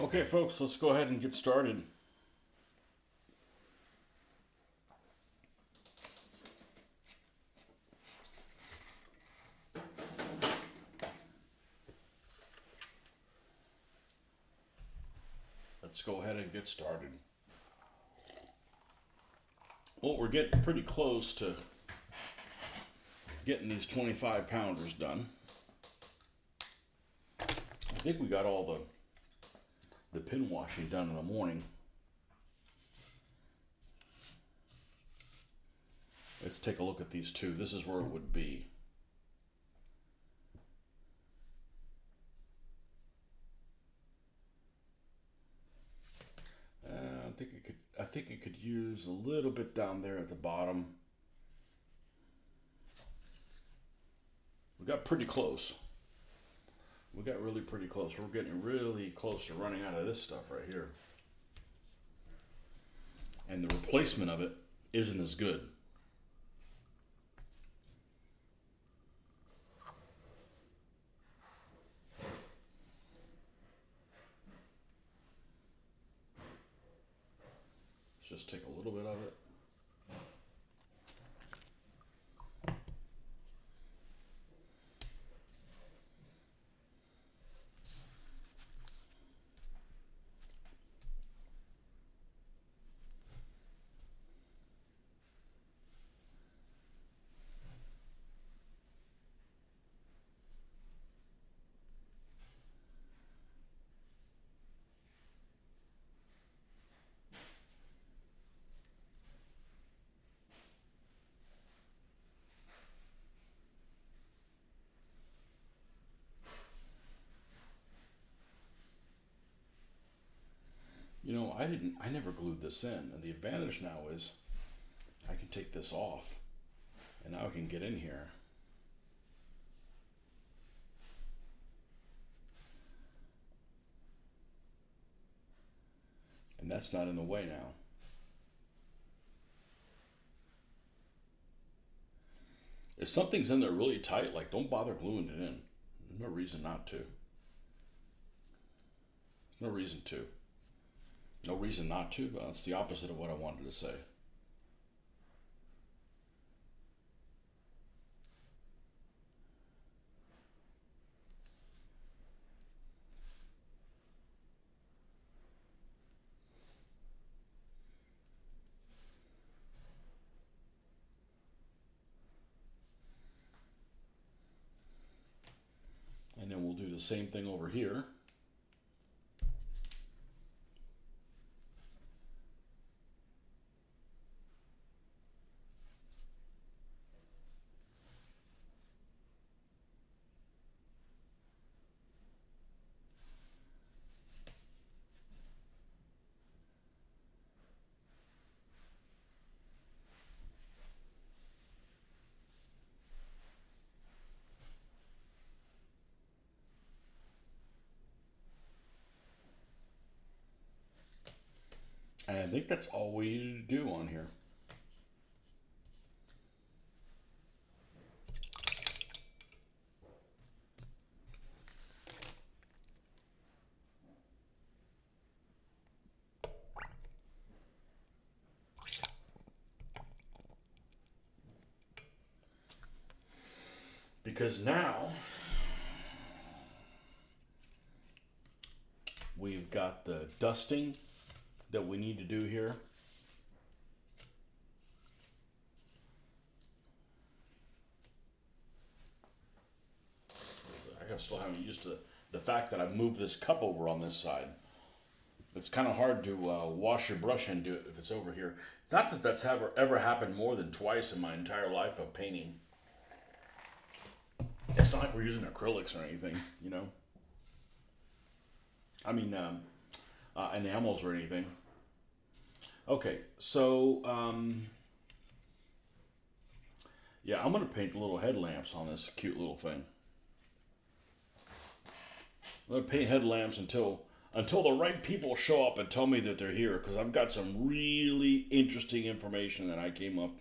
Okay, folks, let's go ahead and get started. Let's go ahead and get started. Well, we're getting pretty close to getting these 25 pounders done. I think we got all the pin washing done in the morning. Let's take a look at these two. This is where it would be. I think it could use a little bit down there at the bottom. We got pretty close. We got really pretty close. We're getting really close to running out of this stuff right here. And the replacement of it isn't as good. Let's just take a little bit of it. You know, I never glued this in, and the advantage now is I can take this off, and now I can get in here. And that's not in the way now. If something's in there really tight, like, don't bother gluing it in. There's no reason not to. No reason to. No reason not to, but that's the opposite of what I wanted to say. And then we'll do the same thing over here. And I think that's all we needed to do on here. Because now we've got the dusting that we need to do here. I still haven't used to the fact that I've moved this cup over on this side. It's kind of hard to wash your brush and do it if it's over here. Not that that's ever happened more than twice in my entire life of painting. It's not like we're using acrylics or anything, you know. I mean, enamels or anything. Okay, so yeah, I'm gonna paint the little headlamps on this cute little thing. I'm gonna paint headlamps until the right people show up and tell me that they're here, because I've got some really interesting information that I came up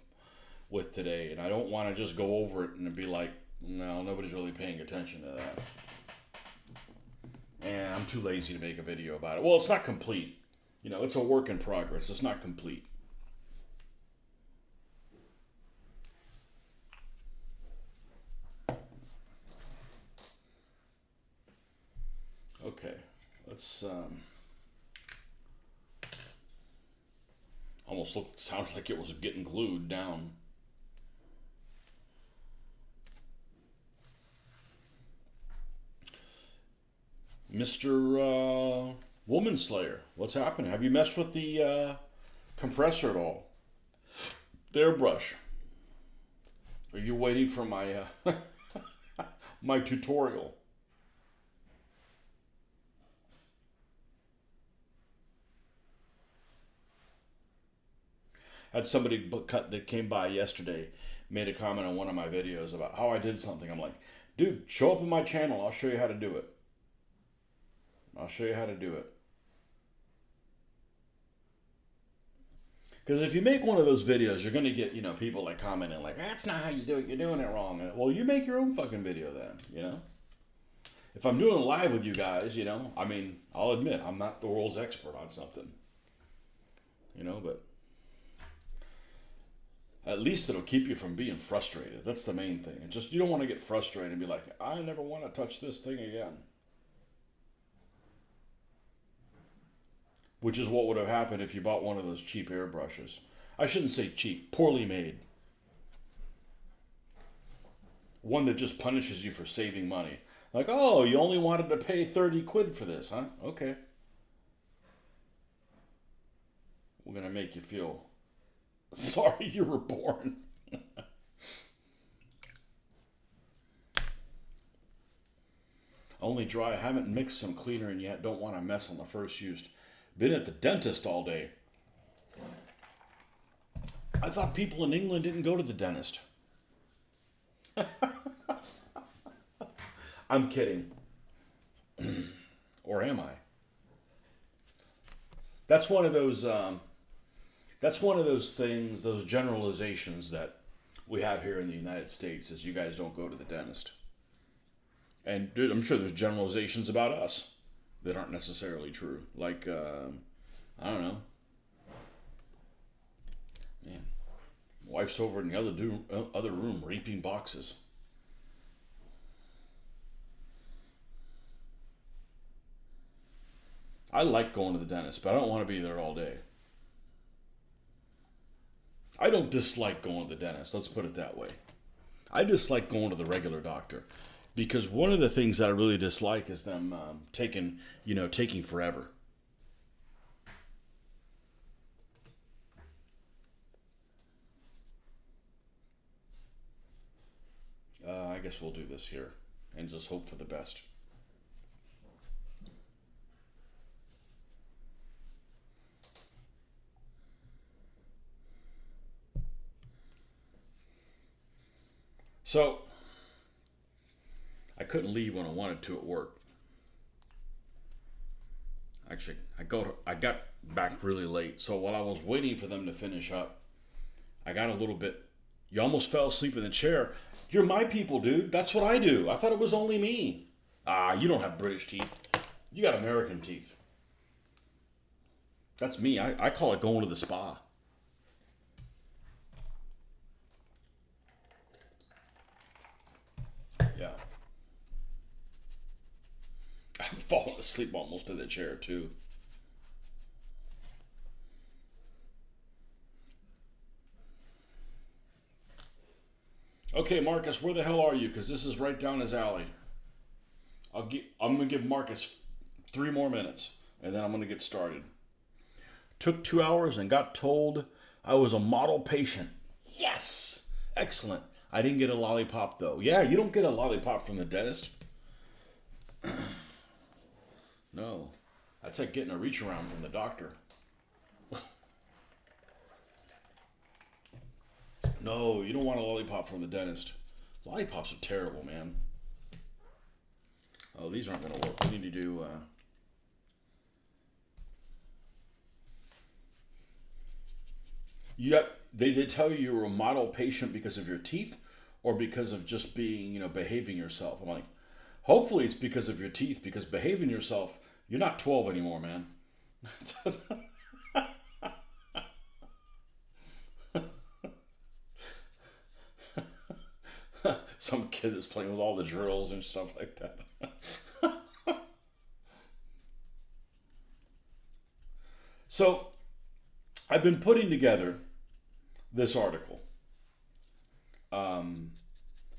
with today, and I don't want to just go over it and be like, no, nobody's really paying attention to that. And I'm too lazy to make a video about it. Well, it's not complete. You know, it's a work in progress. It's not complete. Okay, let's almost sounded like it was getting glued down. Mr. Woman Slayer, what's happening? Have you messed with the compressor at all? The airbrush. Are you waiting for my my tutorial? Had somebody that came by yesterday made a comment on one of my videos about how I did something. I'm like, dude, show up in my channel. I'll show you how to do it. I'll show you how to do it. Because if you make one of those videos, you're going to get, people like commenting like, that's not how you do it. You're doing it wrong. Well, you make your own fucking video then, If I'm doing live with you guys, I'll admit I'm not the world's expert on something. But at least it'll keep you from being frustrated. That's the main thing. And just, you don't want to get frustrated and be like, I never want to touch this thing again. Which is what would have happened if you bought one of those cheap airbrushes. I shouldn't say cheap, poorly made. One that just punishes you for saving money. Like, oh, you only wanted to pay 30 quid for this, huh? Okay. We're going to make you feel sorry you were born. Only dry. I haven't mixed some cleaner in yet. Don't want to mess on the first use. Been at the dentist all day. I thought people in England didn't go to the dentist. I'm kidding. Or am I? That's one of those things, those generalizations that we have here in the United States is you guys don't go to the dentist. And dude, I'm sure there's generalizations about us that aren't necessarily true. Like, I don't know. Man, wife's over in the other room reaping boxes. I like going to the dentist, but I don't want to be there all day. I don't dislike going to the dentist, let's put it that way. I dislike going to the regular doctor. Because one of the things that I really dislike is them taking forever. I guess we'll do this here and just hope for the best. So, I couldn't leave when I wanted to at work. Actually, I got back really late. So while I was waiting for them to finish up, I got a little bit. You almost fell asleep in the chair. You're my people, dude. That's what I do. I thought it was only me. You don't have British teeth. You got American teeth. That's me. I call it going to the spa. Yeah. I'm falling asleep almost in the chair, too. Okay, Marcus, where the hell are you? Because this is right down his alley. I'm going to give Marcus 3 more minutes, and then I'm going to get started. Took 2 hours and got told I was a model patient. Yes! Excellent. I didn't get a lollipop, though. Yeah, you don't get a lollipop from the dentist. No. That's like getting a reach around from the doctor. No, you don't want a lollipop from the dentist. Lollipops are terrible, man. Oh, these aren't going to work. We need to do... They tell you you're a model patient because of your teeth or because of just being, behaving yourself. I'm like, Hopefully it's because of your teeth, because behaving yourself, you're not 12 anymore, man. Some kid that's playing with all the drills and stuff like that. So I've been putting together this article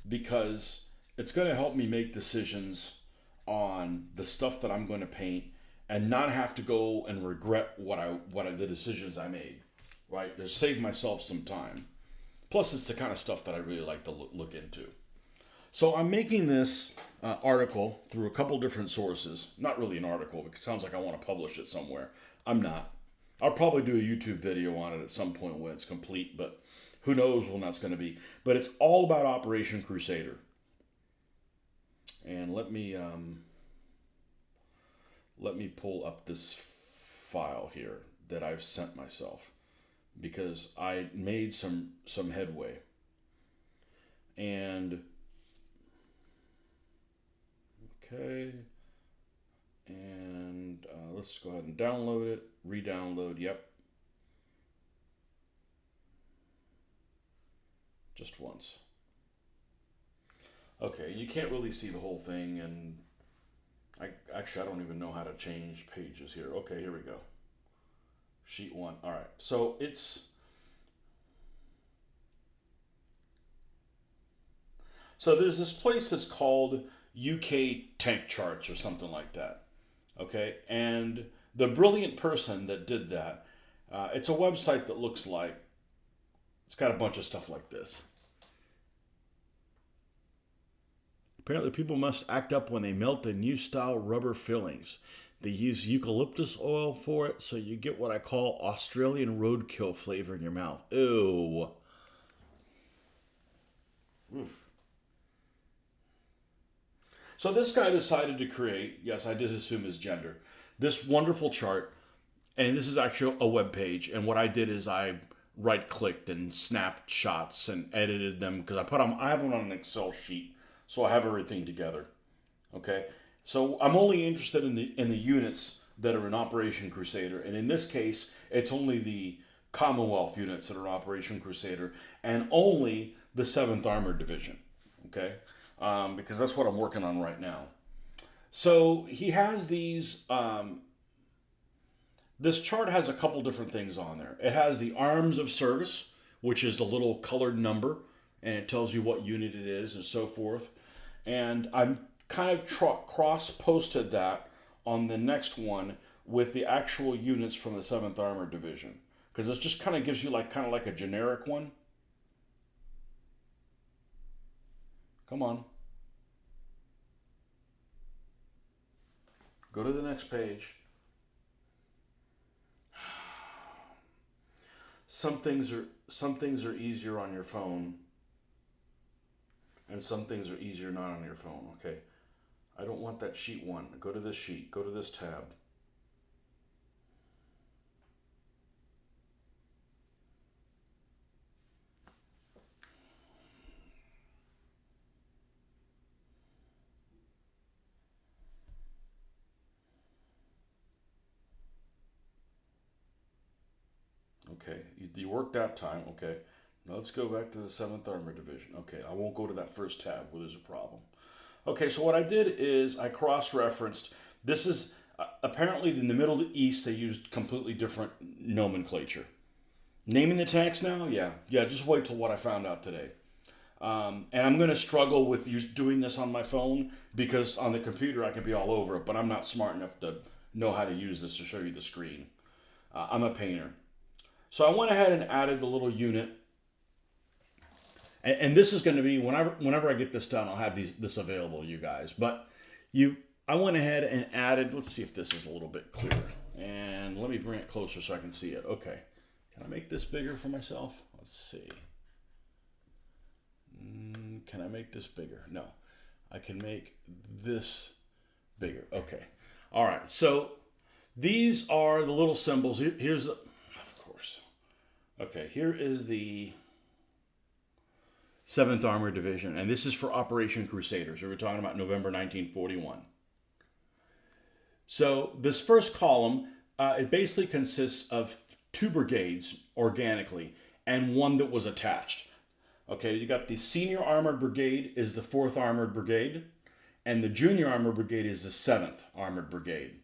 because it's going to help me make decisions on the stuff that I'm going to paint and not have to go and regret the decisions I made. Right? To save myself some time. Plus, it's the kind of stuff that I really like to look into. So I'm making this article through a couple different sources. Not really an article, because it sounds like I want to publish it somewhere. I'm not. I'll probably do a YouTube video on it at some point when it's complete, but who knows when that's going to be. But it's all about Operation Crusader. And let me pull up this file here that I've sent myself, because I made some headway. And okay, and let's go ahead and download it, re-download. Yep, just once. Okay, you can't really see the whole thing, and I don't even know how to change pages here. Okay, here we go. Sheet 1. All right, so there's this place that's called UK Tank Charts or something like that. Okay, and the brilliant person that did that, it's a website that looks like, it's got a bunch of stuff like this. Apparently, people must act up when they melt the new style rubber fillings. They use eucalyptus oil for it, so you get what I call Australian roadkill flavor in your mouth. Ew. Oof. So this guy decided to create, yes, I did assume his gender, this wonderful chart, and this is actually a web page. And what I did is I right-clicked and snapped shots and edited them, because I have them on an Excel sheet, so I have everything together. Okay, so I'm only interested in the units that are in Operation Crusader, and in this case, it's only the Commonwealth units that are in Operation Crusader, and only the 7th Armored Division. Okay, because that's what I'm working on right now. So he has these. This chart has a couple different things on there. It has the arms of service, which is the little colored number, and it tells you what unit it is and so forth. And I'm kind of cross-posted that on the next one with the actual units from the 7th Armored Division, because it just kind of gives you kind of like a generic one. Come on. Go to the next page. Some things are easier on your phone, and some things are easier not on your phone. Okay, I don't want that sheet 1. Go to this sheet. Go to this tab. Okay, you worked that time. Okay, now let's go back to the 7th Armored Division. Okay, I won't go to that first tab where there's a problem. Okay, so what I did is I cross-referenced. This is apparently in the Middle East they used completely different nomenclature. Naming the tanks now? Yeah, just wait till what I found out today. And I'm going to struggle with doing this on my phone, because on the computer I can be all over it, but I'm not smart enough to know how to use this to show you the screen. I'm a painter. So I went ahead and added the little unit. And this is going to be, whenever I get this done, I'll have this available to you guys. But I went ahead and added, let's see if this is a little bit clearer. And let me bring it closer so I can see it. Okay. Can I make this bigger for myself? Let's see. Can I make this bigger? No. I can make this bigger. Okay. All right. So these are the little symbols. Here's the, of course. Okay. Here is the 7th Armored Division, and this is for Operation Crusader. So we're talking about November 1941. So this first column, it basically consists of 2 brigades organically and 1 that was attached. Okay, you got the Senior Armored Brigade is the 4th Armored Brigade, and the Junior Armored Brigade is the 7th Armored Brigade.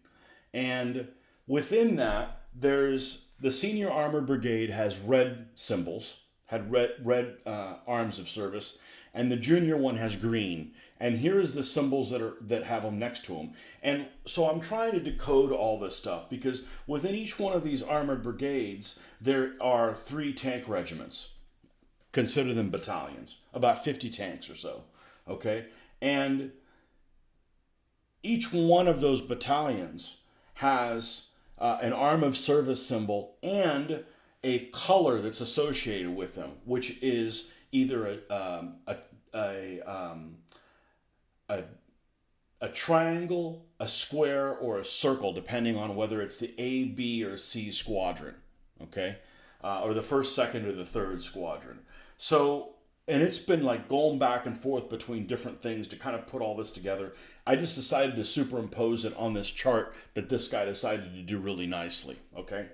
And within that, there's the Senior Armored Brigade has red symbols, had red arms of service, and the junior one has green. And here is the symbols that have them next to them. And so I'm trying to decode all this stuff because within each one of these armored brigades, there are 3 tank regiments. Consider them battalions, about 50 tanks or so. Okay, and each one of those battalions has an arm of service symbol and a color that's associated with them, which is either a triangle, a square, or a circle, depending on whether it's the A, B, or C squadron, okay? Or the 1st, 2nd, or the 3rd squadron. So, and it's been like going back and forth between different things to kind of put all this together. I just decided to superimpose it on this chart that this guy decided to do really nicely, okay?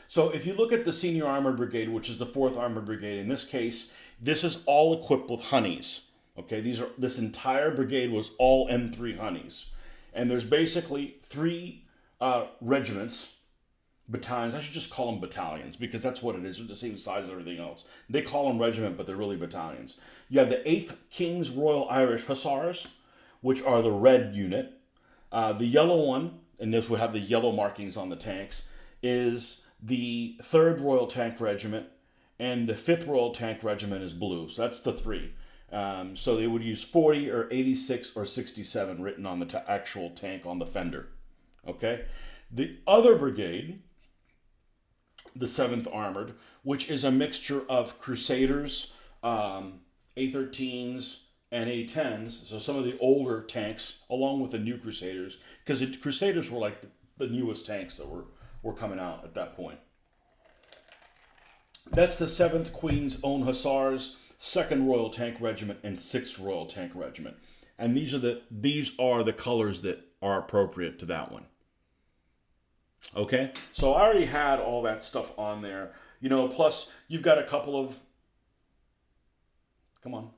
So if you look at the Senior Armored Brigade, which is the 4th Armored Brigade, in this case, this is all equipped with honeys. Okay, this entire brigade was all M3 honeys. And there's basically 3 regiments, battalions. I should just call them battalions because that's what it is. They're the same size as everything else. They call them regiment, but they're really battalions. You have the 8th King's Royal Irish Hussars, which are the red unit. The yellow one, and this would have the yellow markings on the tanks, is the 3rd Royal Tank Regiment, and the 5th Royal Tank Regiment is blue. So that's the 3. So they would use 40 or 86 or 67 written on the actual tank on the fender. Okay? The other brigade, the 7th Armored, which is a mixture of Crusaders, A13s, and A10s, so some of the older tanks, along with the new Crusaders, because the Crusaders were like the newest tanks that were coming out at that point. That's the 7th Queen's Own Hussars, 2nd Royal Tank Regiment, and 6th Royal Tank Regiment. And these are the colors that are appropriate to that one. Okay? So I already had all that stuff on there. You know, plus you've got a couple of... Come on.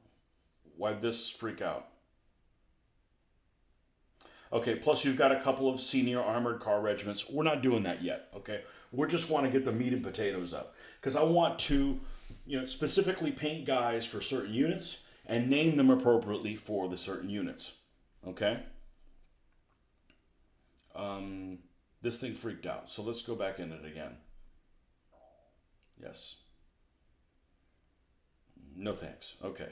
Why'd this freak out? Okay, plus you've got a couple of senior armored car regiments. We're not doing that yet, okay? We just want to get the meat and potatoes up. Because I want to, specifically paint guys for certain units and name them appropriately for the certain units, okay? This thing freaked out, so let's go back in it again. Yes. No thanks, okay.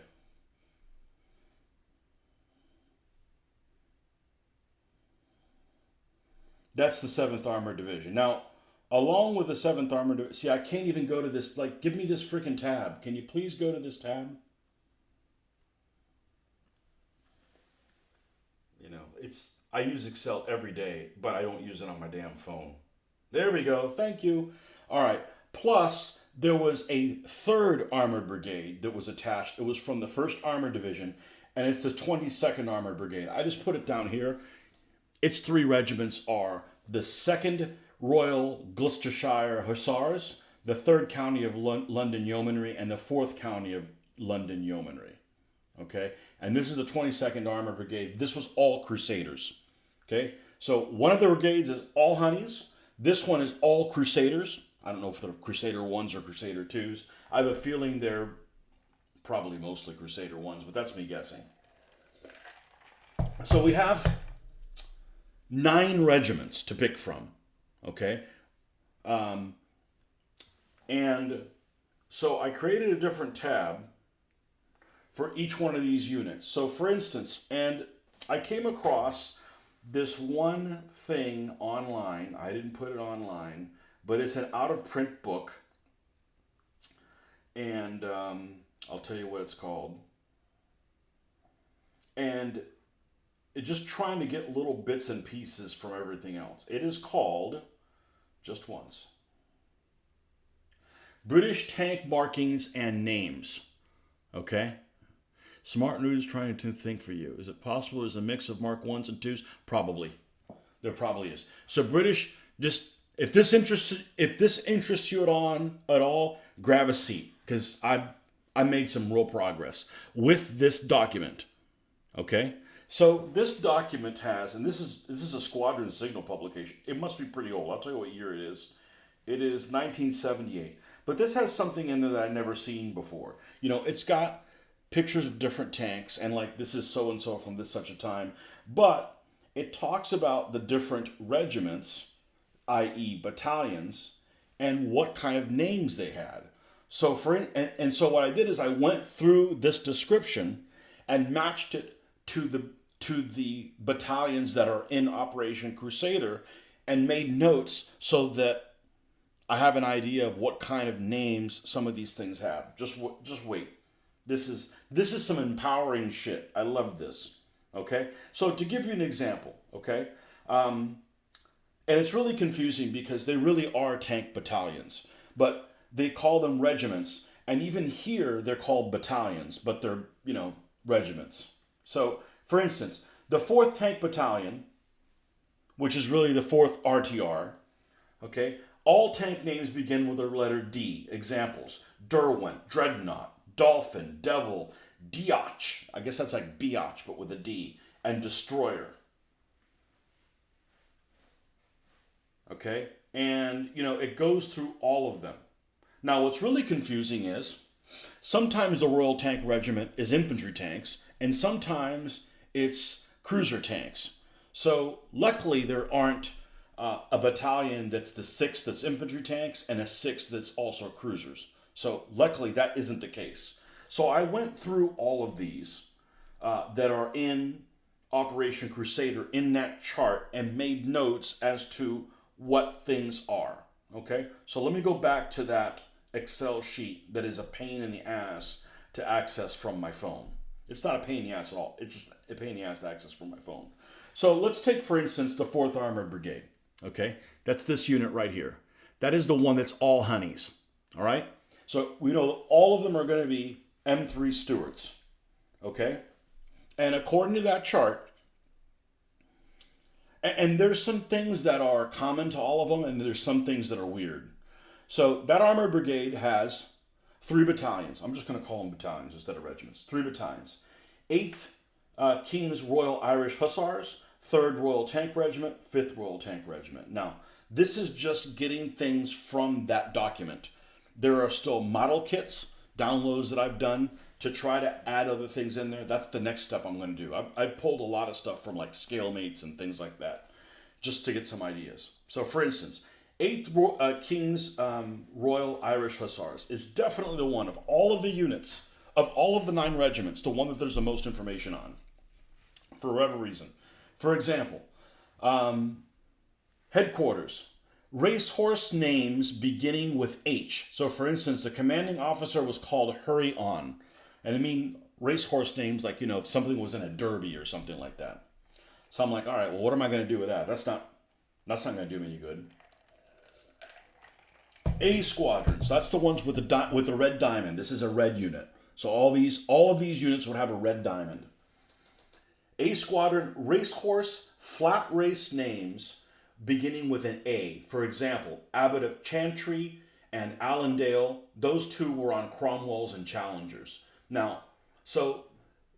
That's the 7th Armored Division. Now, along with the 7th Armored Division, see, I can't even go to this, give me this freaking tab. Can you please go to this tab? I use Excel every day, but I don't use it on my damn phone. There we go, thank you. All right, plus there was a 3rd Armored Brigade that was attached. It was from the 1st Armored Division, and it's the 22nd Armored Brigade. I just put it down here. Its 3 regiments are the 2nd Royal Gloucestershire Hussars, the 3rd County of London Yeomanry, and the 4th County of London Yeomanry. Okay? And this is the 22nd Armored Brigade. This was all Crusaders. Okay? So one of the brigades is all honeys. This one is all Crusaders. I don't know if they're Crusader 1s or Crusader 2s. I have a feeling they're probably mostly Crusader 1s, but that's me guessing. So we have 9 regiments to pick from, okay? And so I created a different tab for each one of these units. So for instance, and I came across this one thing online. I didn't put it online, but it's an out-of-print book. And I'll tell you what it's called. And just trying to get little bits and pieces from everything else. It is called, just once, British Tank Markings and Names. Okay? Smart Nude is trying to think for you. Is it possible there's a mix of Mark 1s and 2s? Probably. There probably is. So British, just if this interests you at all, grab a seat because I made some real progress with this document. Okay? So this document has, and this is a squadron signal publication. It must be pretty old. I'll tell you what year it is. It is 1978. But this has something in there that I've never seen before. It's got pictures of different tanks and like this is so and so from this such a time. But it talks about the different regiments, i.e. battalions, and what kind of names they had. So so what I did is I went through this description and matched it to the battalions that are in Operation Crusader and made notes so that I have an idea of what kind of names some of these things have. Just wait. This is some empowering shit. I love this. Okay? So to give you an example, okay? And it's really confusing because they really are tank battalions, but they call them regiments, and even here they're called battalions, but they're, regiments. So, for instance, the 4th Tank Battalion, which is really the 4th RTR, okay? All tank names begin with the letter D. Examples: Derwent, Dreadnought, Dolphin, Devil, Diach. I guess that's like Biatch, but with a D. And Destroyer. Okay? And, it goes through all of them. Now, what's really confusing is sometimes the Royal Tank Regiment is infantry tanks, and sometimes it's cruiser tanks. So, luckily, there aren't a battalion that's the 6th that's infantry tanks and a 6th that's also cruisers. So, luckily, that isn't the case. So, I went through all of these that are in Operation Crusader in that chart and made notes as to what things are. Okay? So, let me go back to that Excel sheet that is a pain in the ass to access from my phone. It's not a pain in the ass at all. It's just a pain in the ass to access from my phone. So let's take, for instance, the 4th Armored Brigade. Okay? That's this unit right here. That is the one that's all honeys. All right? So we know all of them are going to be M3 Stewarts. Okay? And according to that chart, and there's some things that are common to all of them, and there's some things that are weird. So that Armored Brigade has 3 battalions. I'm just going to call them battalions instead of regiments. 3 battalions. 8th King's Royal Irish Hussars, 3rd Royal Tank Regiment, 5th Royal Tank Regiment. Now, this is just getting things from that document. There are still model kits, downloads that I've done to try to add other things in there. That's the next step I'm going to do. I've pulled a lot of stuff from like Scalemates and things like that just to get some ideas. So, for instance, 8th King's Royal Irish Hussars is definitely the one of all of the units, of all of the 9 regiments, the one that there's the most information on, for whatever reason. For example, headquarters, racehorse names beginning with H. So, for instance, the commanding officer was called Hurry On. And I mean racehorse names like, if something was in a derby or something like that. So I'm like, all right, well, what am I going to do with that? That's not going to do me any good. A squadrons, that's the ones with the red diamond. This is a red unit. So all of these units would have a red diamond. A squadron, racehorse, flat race names beginning with an A. For example, Abbot of Chantry and Allendale, those 2 were on Cromwells and Challengers. Now, so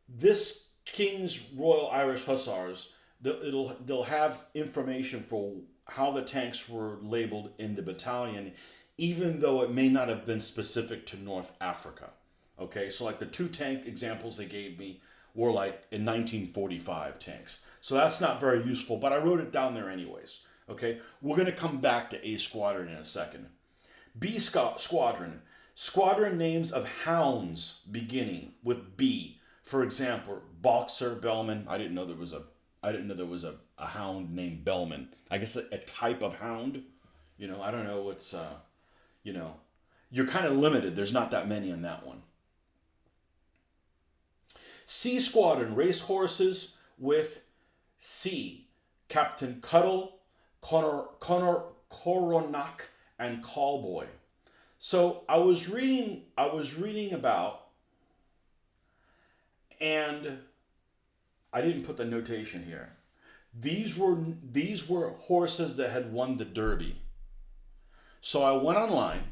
this King's Royal Irish Hussars, they'll have information for how the tanks were labeled in the battalion, even though it may not have been specific to North Africa. Okay, so like the 2 tank examples they gave me were like in 1945 tanks. So that's not very useful, but I wrote it down there anyways. Okay, we're going to come back to A squadron in a second. B squadron, squadron names of hounds beginning with B. For example, Boxer, Bellman. I didn't know there was a hound named Bellman. I guess a type of hound. I don't know what's you're kind of limited. There's not that many in that one. C squadron, racehorses with C. Captain Cuddle, Coronac, and Callboy. So I was reading about And I didn't put the notation here. These were horses that had won the Derby. So I went online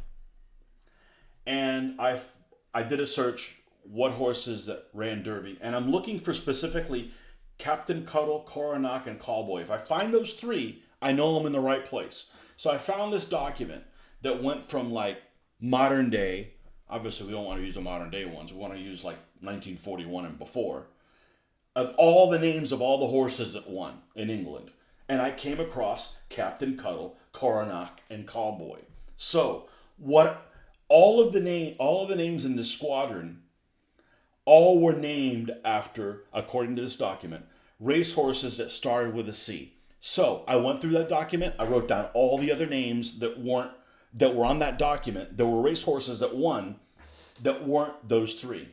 and I did a search, what horses that ran Derby, and I'm looking for specifically Captain Cuddle, Coronac, and Callboy. If I find those three, I know I'm in the right place. So I found this document that went from like modern day. Obviously, we don't want to use the modern day ones. We want to use like 1941 and before, of all the names of all the horses that won in England. And I came across Captain Cuddle, Coronac, and Callboy. So what all of the names in this squadron all were named after, according to this document, racehorses that started with a C. So I went through that document. I wrote down all the other names that were on that document. There were racehorses that won that weren't those three.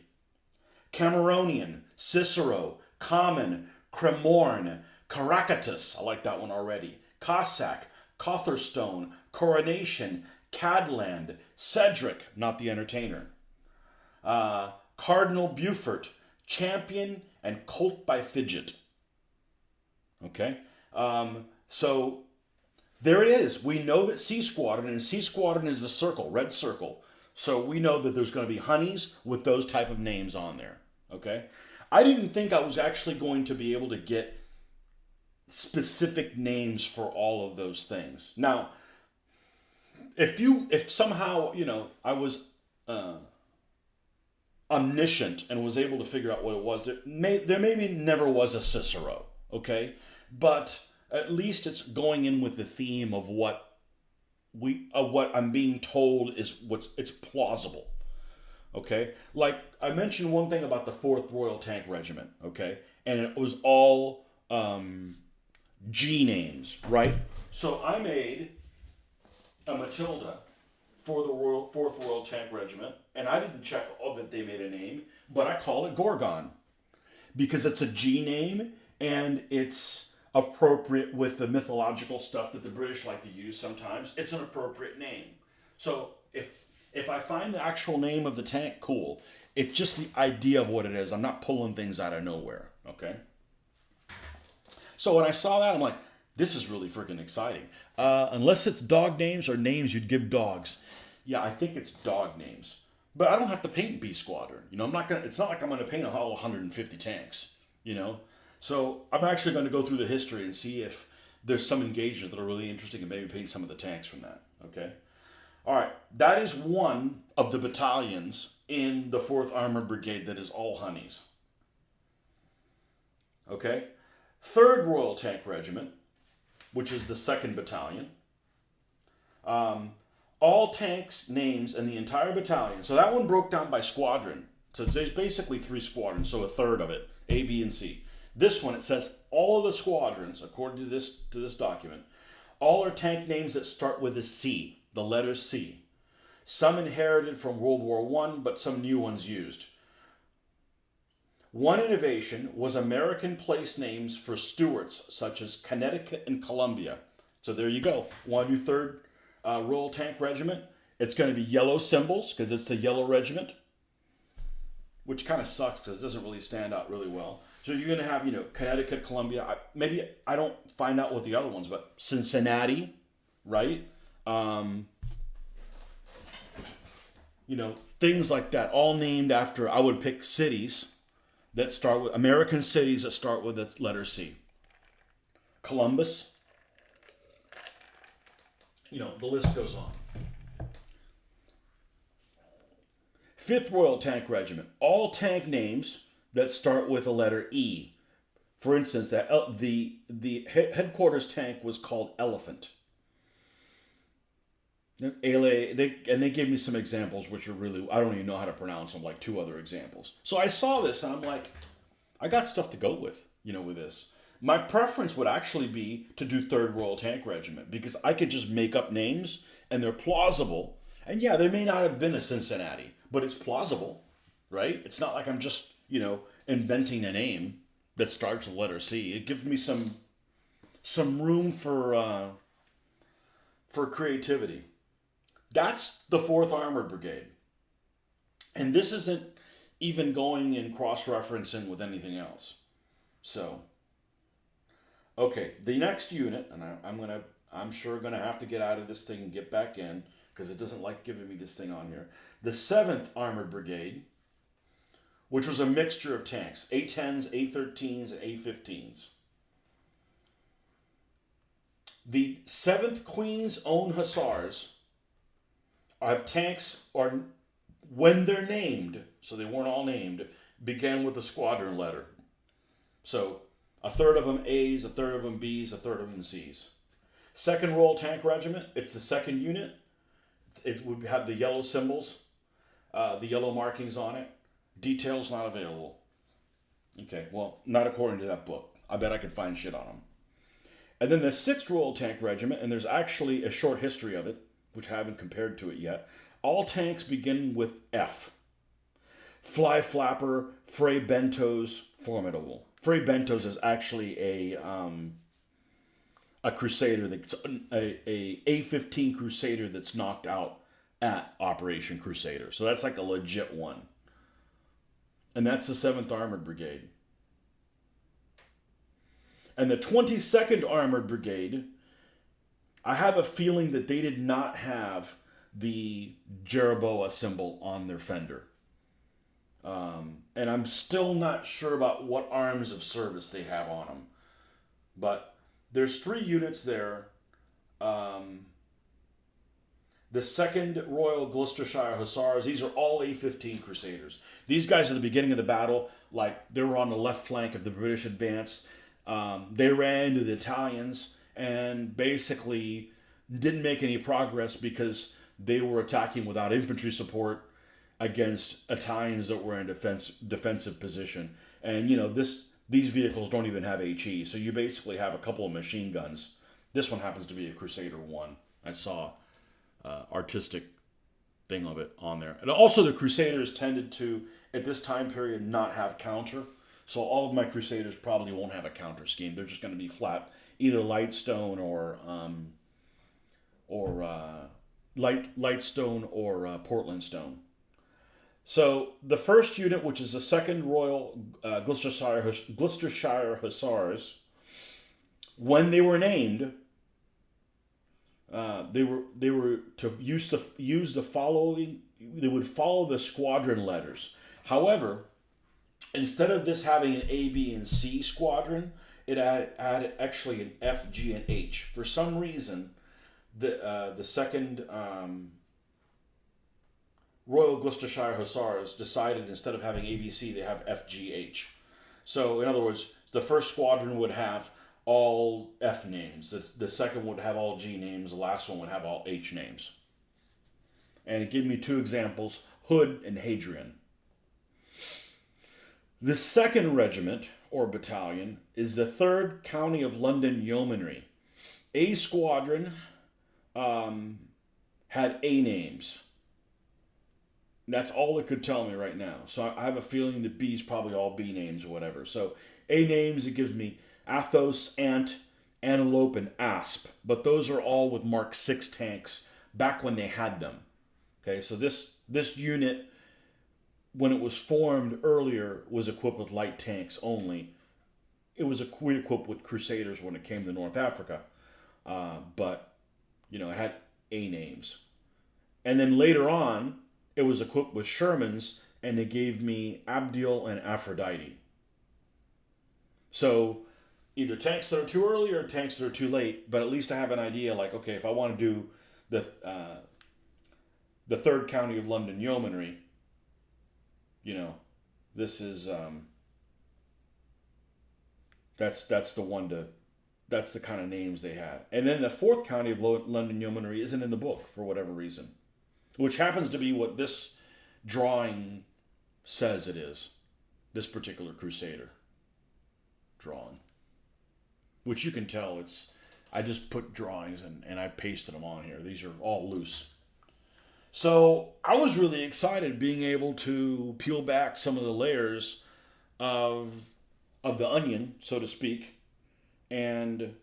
Cameronian, Cicero, Common, Cremorne, Caracatus, I like that one already, Cossack, Cotherstone, Coronation, Cadland, Cedric, not the entertainer, Cardinal Beaufort, Champion, and Colt by Fidget. Okay? So there it is. We know that C Squadron, and C Squadron is the circle, red circle. So we know that there's going to be honeys with those type of names on there. Okay? I didn't think I was actually going to be able to get specific names for all of those things. Now, if somehow, I was omniscient and was able to figure out what it was, there maybe never was a Cicero, okay? But at least it's going in with the theme of what I'm being told is it's plausible. Okay? Like I mentioned one thing about the 4th Royal Tank Regiment, okay? And it was all G names, right? So I made a Matilda for the 4th Royal Tank Regiment, and I didn't check that they made a name, but I call it Gorgon because it's a G name and it's appropriate with the mythological stuff that the British like to use sometimes. It's an appropriate name. So if I find the actual name of the tank, cool. It's just the idea of what it is. I'm not pulling things out of nowhere, okay? So when I saw that, I'm like, this is really freaking exciting. Unless it's dog names or names you'd give dogs. Yeah, I think it's dog names. But I don't have to paint B Squadron. It's not like I'm going to paint all 150 tanks, So I'm actually going to go through the history and see if there's some engagements that are really interesting and maybe paint some of the tanks from that, okay? All right, that is one of the battalions in the 4th Armored Brigade that is all honeys. Okay? 3rd Royal Tank Regiment, which is the 2nd Battalion. All tanks names in the entire battalion. So that one broke down by squadron. So there's basically 3 squadrons, so a third of it, A, B, and C. This one, it says all of the squadrons, according to this document, all are tank names that start with a C, the letter C. Some inherited from World War I, but some new ones used. One innovation was American place names for Stuarts, such as Connecticut and Columbia. So there you go. Want to do 3rd Royal Tank Regiment? It's going to be yellow symbols, because it's the Yellow Regiment, which kind of sucks because it doesn't really stand out really well. So you're going to have, Connecticut, Columbia. Maybe I don't find out what the other ones, but Cincinnati, right? Things like that, all named after, I would pick cities that start with, American cities that start with the letter C. Columbus. The list goes on. 5th Royal Tank Regiment, all tank names that start with the letter E. For instance, the headquarters tank was called Elephant. They gave me some examples which are really, I don't even know how to pronounce them, like 2 other examples. So I saw this and I'm like, I got stuff to go with, with this. My preference would actually be to do 3rd Royal Tank Regiment because I could just make up names and they're plausible. And yeah, there may not have been a Cincinnati, but it's plausible, right? It's not like I'm just, inventing a name that starts with the letter C. It gives me some room for creativity. That's the 4th Armored Brigade. And this isn't even going and cross-referencing with anything else. So, okay, the next unit, and I'm sure gonna have to get out of this thing and get back in because it doesn't like giving me this thing on here. The 7th Armored Brigade, which was a mixture of tanks, A-10s, A-13s, and A-15s. The 7th Queen's Own Hussars have tanks, or when they're named, so they weren't all named, began with the squadron letter. So a third of them A's, a third of them B's, a third of them C's. 2nd Royal Tank Regiment, it's the 2nd unit. It would have the yellow symbols, the yellow markings on it. Details not available. Okay, well, not according to that book. I bet I could find shit on them. And then the 6th Royal Tank Regiment, and there's actually a short history of it, which I haven't compared to it yet. All tanks begin with F. Fly Flapper, Frey Bentos, formidable. Frey Bentos is actually a Crusader that's a A-15 Crusader that's knocked out at Operation Crusader. So that's like a legit one. And that's the 7th Armored Brigade. And the 22nd Armored Brigade, I have a feeling that they did not have the Jeroboa symbol on their fender. And I'm still not sure about what arms of service they have on them. But there's 3 units there. The 2nd Royal Gloucestershire Hussars, these are all A-15 Crusaders. These guys at the beginning of the battle, like they were on the left flank of the British advance. They ran into the Italians and basically didn't make any progress because they were attacking without infantry support against Italians that were in defensive position. And these vehicles don't even have HE, so you basically have a couple of machine guns. This one happens to be a Crusader 1. I saw artistic thing of it on there. And also the Crusaders tended to, at this time period, not have counter. So all of my Crusaders probably won't have a counter scheme. They're just going to be flat, either light stone or light stone or Portland stone. So the first unit, which is the 2nd Royal Gloucestershire Hussars, when they were named, they were to use the following. They would follow the squadron letters. However, instead of this having an A, B, and C squadron, it added actually an F, G, and H. For some reason, the 2nd Royal Gloucestershire Hussars decided instead of having A, B, C, they have F, G, H. So in other words, the first squadron would have all F names. The second would have all G names. The last one would have all H names. And it gave me 2 examples, Hood and Hadrian. The 2nd Regiment, or battalion, is the 3rd County of London Yeomanry. A squadron had A names. That's all it could tell me right now. So I have a feeling that B is probably all B names or whatever. So A names, it gives me Athos, Ant, Antelope, and Asp. But those are all with Mark 6 tanks back when they had them. Okay, so this unit, when it was formed earlier, was equipped with light tanks only. It was equipped with Crusaders when it came to North Africa. But, it had A names. And then later on, it was equipped with Shermans, and they gave me Abdiel and Aphrodite. So either tanks that are too early or tanks that are too late, but at least I have an idea, like, okay, if I want to do the 3rd County of London Yeomanry, this is that's the one to, that's the kind of names they had. And then the 4th County of London Yeomanry isn't in the book for whatever reason, which happens to be what this drawing says it is. This particular Crusader drawing, which you can tell I just put drawings and I pasted them on here. These are all loose. So I was really excited being able to peel back some of the layers of the onion, so to speak, and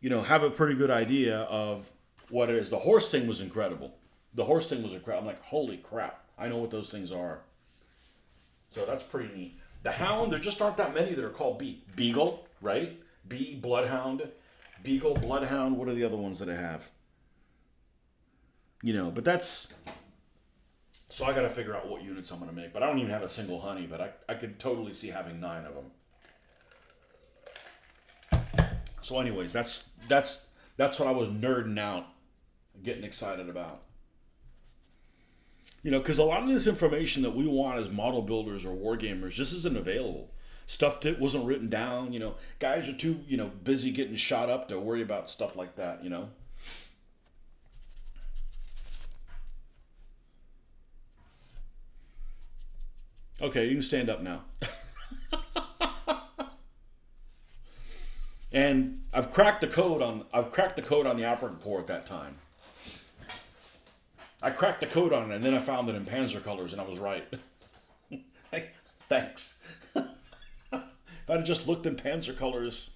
have a pretty good idea of what it is. The horse thing was incredible. I'm like, holy crap. I know what those things are. So that's pretty neat. The hound, there just aren't that many that are called Beagle, right? Bloodhound, Beagle, Bloodhound. What are the other ones that I have? But that's. So I got to figure out what units I'm going to make. But I don't even have a single honey, but I could totally see having 9 of them. So, anyways, that's what I was nerding out, getting excited about. Because a lot of this information that we want as model builders or war gamers just isn't available. Stuff that wasn't written down. Guys are too busy getting shot up to worry about stuff like that. Okay, you can stand up now. And I've cracked the code on the African Corps at that time. I cracked the code on it, and then I found it in Panzer colors, and I was right. Hey, thanks. If I'd have just looked in Panzer colors,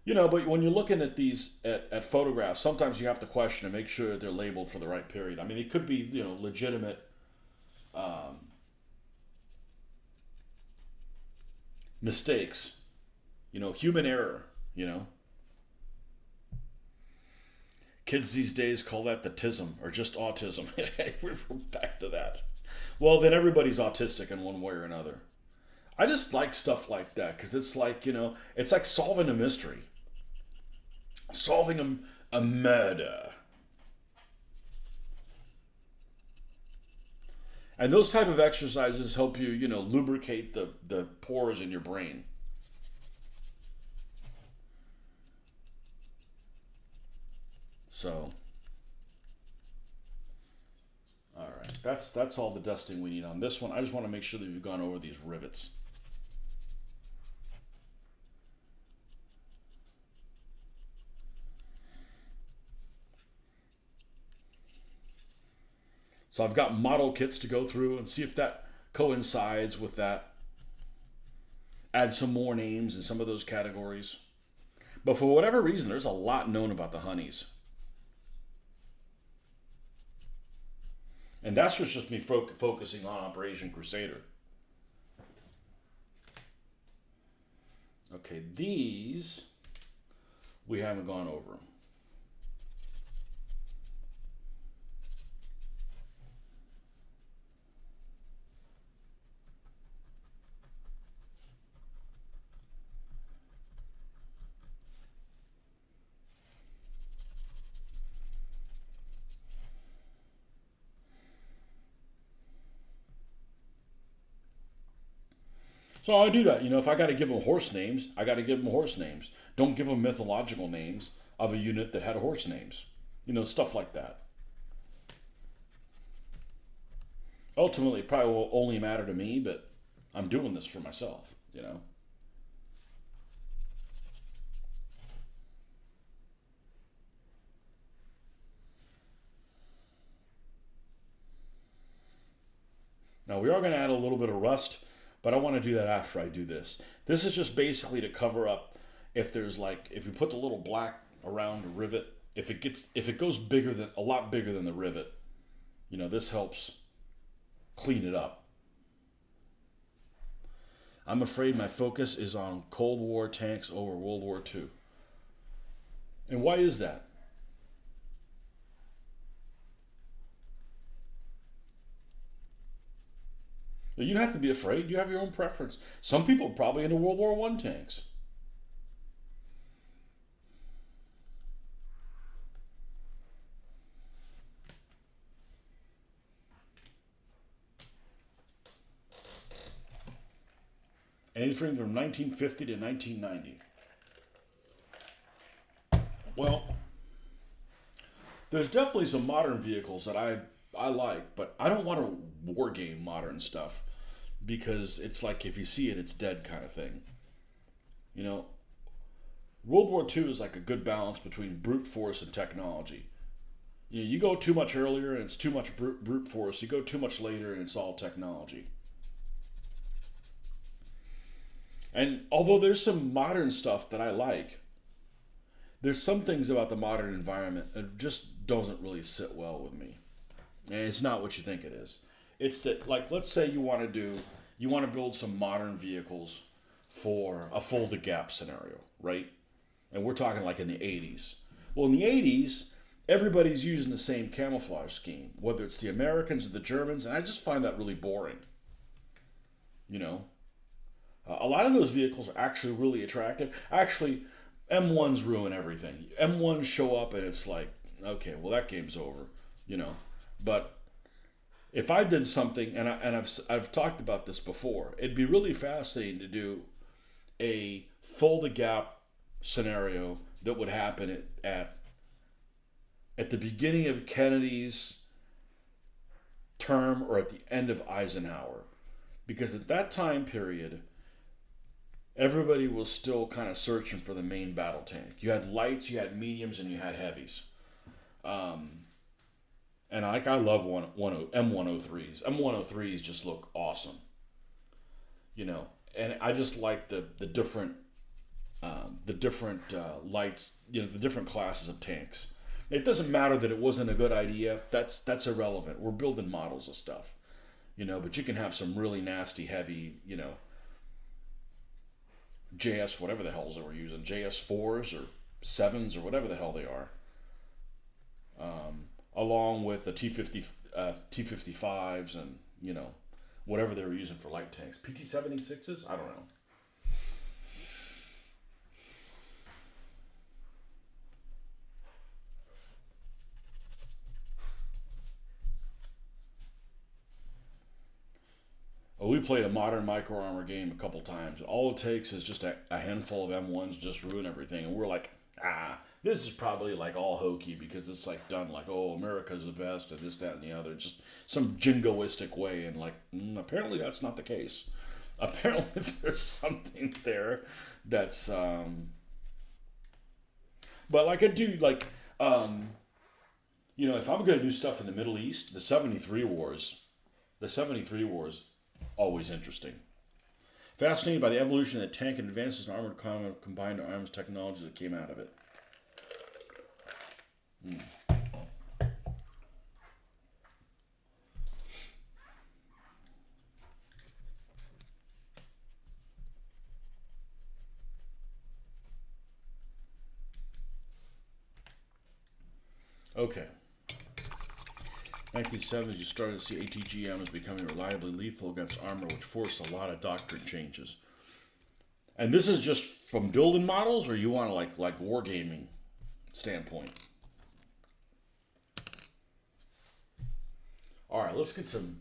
but when you're looking at these at photographs, sometimes you have to question and make sure they're labeled for the right period. I mean, it could be legitimate mistakes, human error. Kids these days call that the tism or just autism. We're back to that. Well, then everybody's autistic in one way or another. I just like stuff like that because it's like, it's like solving a mystery, solving a murder. And those type of exercises help you, lubricate the pores in your brain. So, all right, that's all the dusting we need on this one. I just want to make sure that we've gone over these rivets. So I've got model kits to go through and see if that coincides with that. Add some more names in some of those categories. But for whatever reason, there's a lot known about the honeys. And that's just me focusing on Operation Crusader. Okay, these we haven't gone over. So I do that. If I got to give them horse names, I got to give them horse names. Don't give them mythological names of a unit that had horse names. Stuff like that. Ultimately, it probably will only matter to me, but I'm doing this for myself. Now we are going to add a little bit of rust, but I want to do that after I do this. This is just basically to cover up if you put the little black around a rivet, if it goes a lot bigger than the rivet, this helps clean it up. I'm afraid my focus is on Cold War tanks over World War II. And why is that? You don't have to be afraid. You have your own preference. Some people are probably into World War I tanks. Anything from 1950 to 1990. Well, there's definitely some modern vehicles that I like, but I don't want to war game modern stuff because it's like if you see it, it's dead kind of thing. World War II is like a good balance between brute force and technology. You go too much earlier and it's too much brute force. You go too much later and it's all technology. And although there's some modern stuff that I like, there's some things about the modern environment that just doesn't really sit well with me. And it's not what you think it is. It's that, like, let's say you want to build some modern vehicles for a folded gap scenario, right? And we're talking like in the 80s. Well, in the 80s, everybody's using the same camouflage scheme, whether it's the Americans or the Germans, and I just find that really boring. You know, a lot of those vehicles are actually really attractive. Actually, M1s ruin everything. M1s show up and it's like, okay, well that game's over, you know. But if I did something, I've talked about this before, it'd be really fascinating to do a full the gap scenario that would happen at the beginning of Kennedy's term or at the end of Eisenhower, because at that time period, everybody was still kind of searching for the main battle tank. You had lights, you had mediums, and you had heavies. And I love M103s. M103s just look awesome, you know. And I just like the different lights, you know, the different classes of tanks. It doesn't matter that it wasn't a good idea. That's irrelevant. We're building models of stuff, you know. But you can have some really nasty, heavy, you know, JS whatever the hells they were using, JS4s or 7s or whatever the hell they are, along with the T55s and, you know, whatever they were using for light tanks. PT76s? I don't know. Well, we played a modern micro armor game a couple times. All it takes is just a handful of M1s just ruin everything. And we're like, this is probably like all hokey because it's like done like, oh, America's the best and this, that, and the other. Just some jingoistic way. And like, apparently that's not the case. Apparently there's something there that's, but like I do, like, you know, if I'm going to do stuff in the Middle East, the 73 Wars, always interesting. Fascinated by the evolution of the tank and advances in armored combined arms technologies that came out of it. Okay. 1970s, you started to see ATGM as becoming reliably lethal against armor, which forced a lot of doctrine changes. And this is just from building models, or you want to like wargaming standpoint? All right, let's get some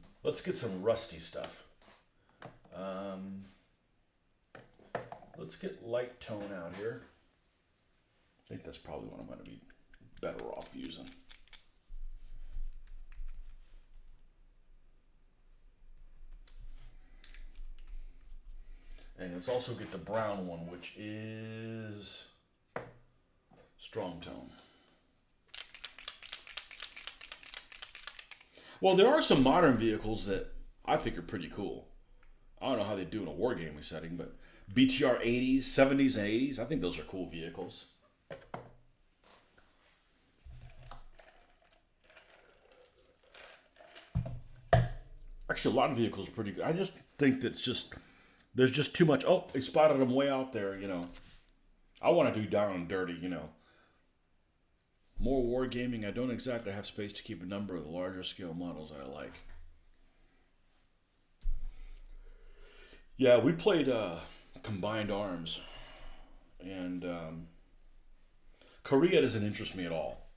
rusty stuff. Let's get light tone out here. I think that's probably what I'm going to be better off using. And let's also get the brown one, which is strong tone. Well, there are some modern vehicles that I think are pretty cool. I don't know how they do in a wargaming setting, but BTR 80s, 70s, and 80s, I think those are cool vehicles. Actually, a lot of vehicles are pretty good. I just think that's just, there's just too much. Oh, they spotted them way out there, you know. I want to do down and dirty, you know. More wargaming. I don't exactly have space to keep a number of the larger scale models I like. Yeah, we played combined arms, and Korea doesn't interest me at all.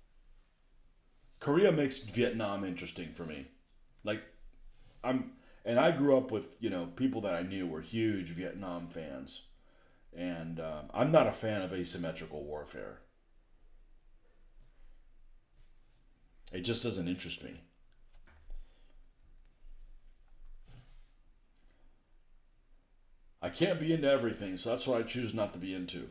Korea makes Vietnam interesting for me. Like, I grew up with, you know, people that I knew were huge Vietnam fans, and I'm not a fan of asymmetrical warfare. It just doesn't interest me. I can't be into everything, so that's what I choose not to be into.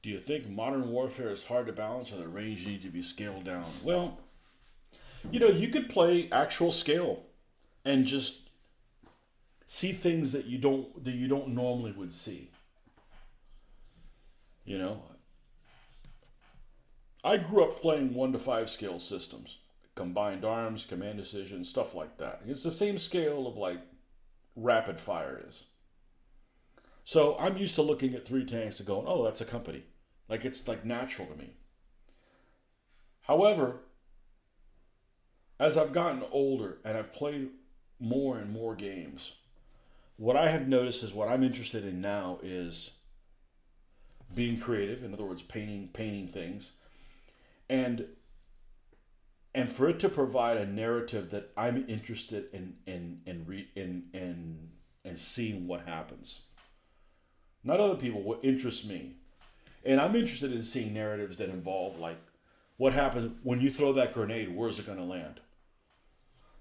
Do you think modern warfare is hard to balance or the range need to be scaled down? Well, You could play actual scale and just see things that you don't normally would see. You know, I grew up playing 1 to 5 scale systems, combined arms, command decision, stuff like that. It's the same scale of like rapid fire is. So I'm used to looking at 3 tanks and going, oh, that's a company. Like it's like natural to me. However, as I've gotten older and I've played more and more games, what I have noticed is what I'm interested in now is being creative. In other words, painting things, and for it to provide a narrative that I'm interested in seeing what happens. Not other people. What interests me, and I'm interested in seeing narratives that involve like what happens when you throw that grenade. Where is it going to land?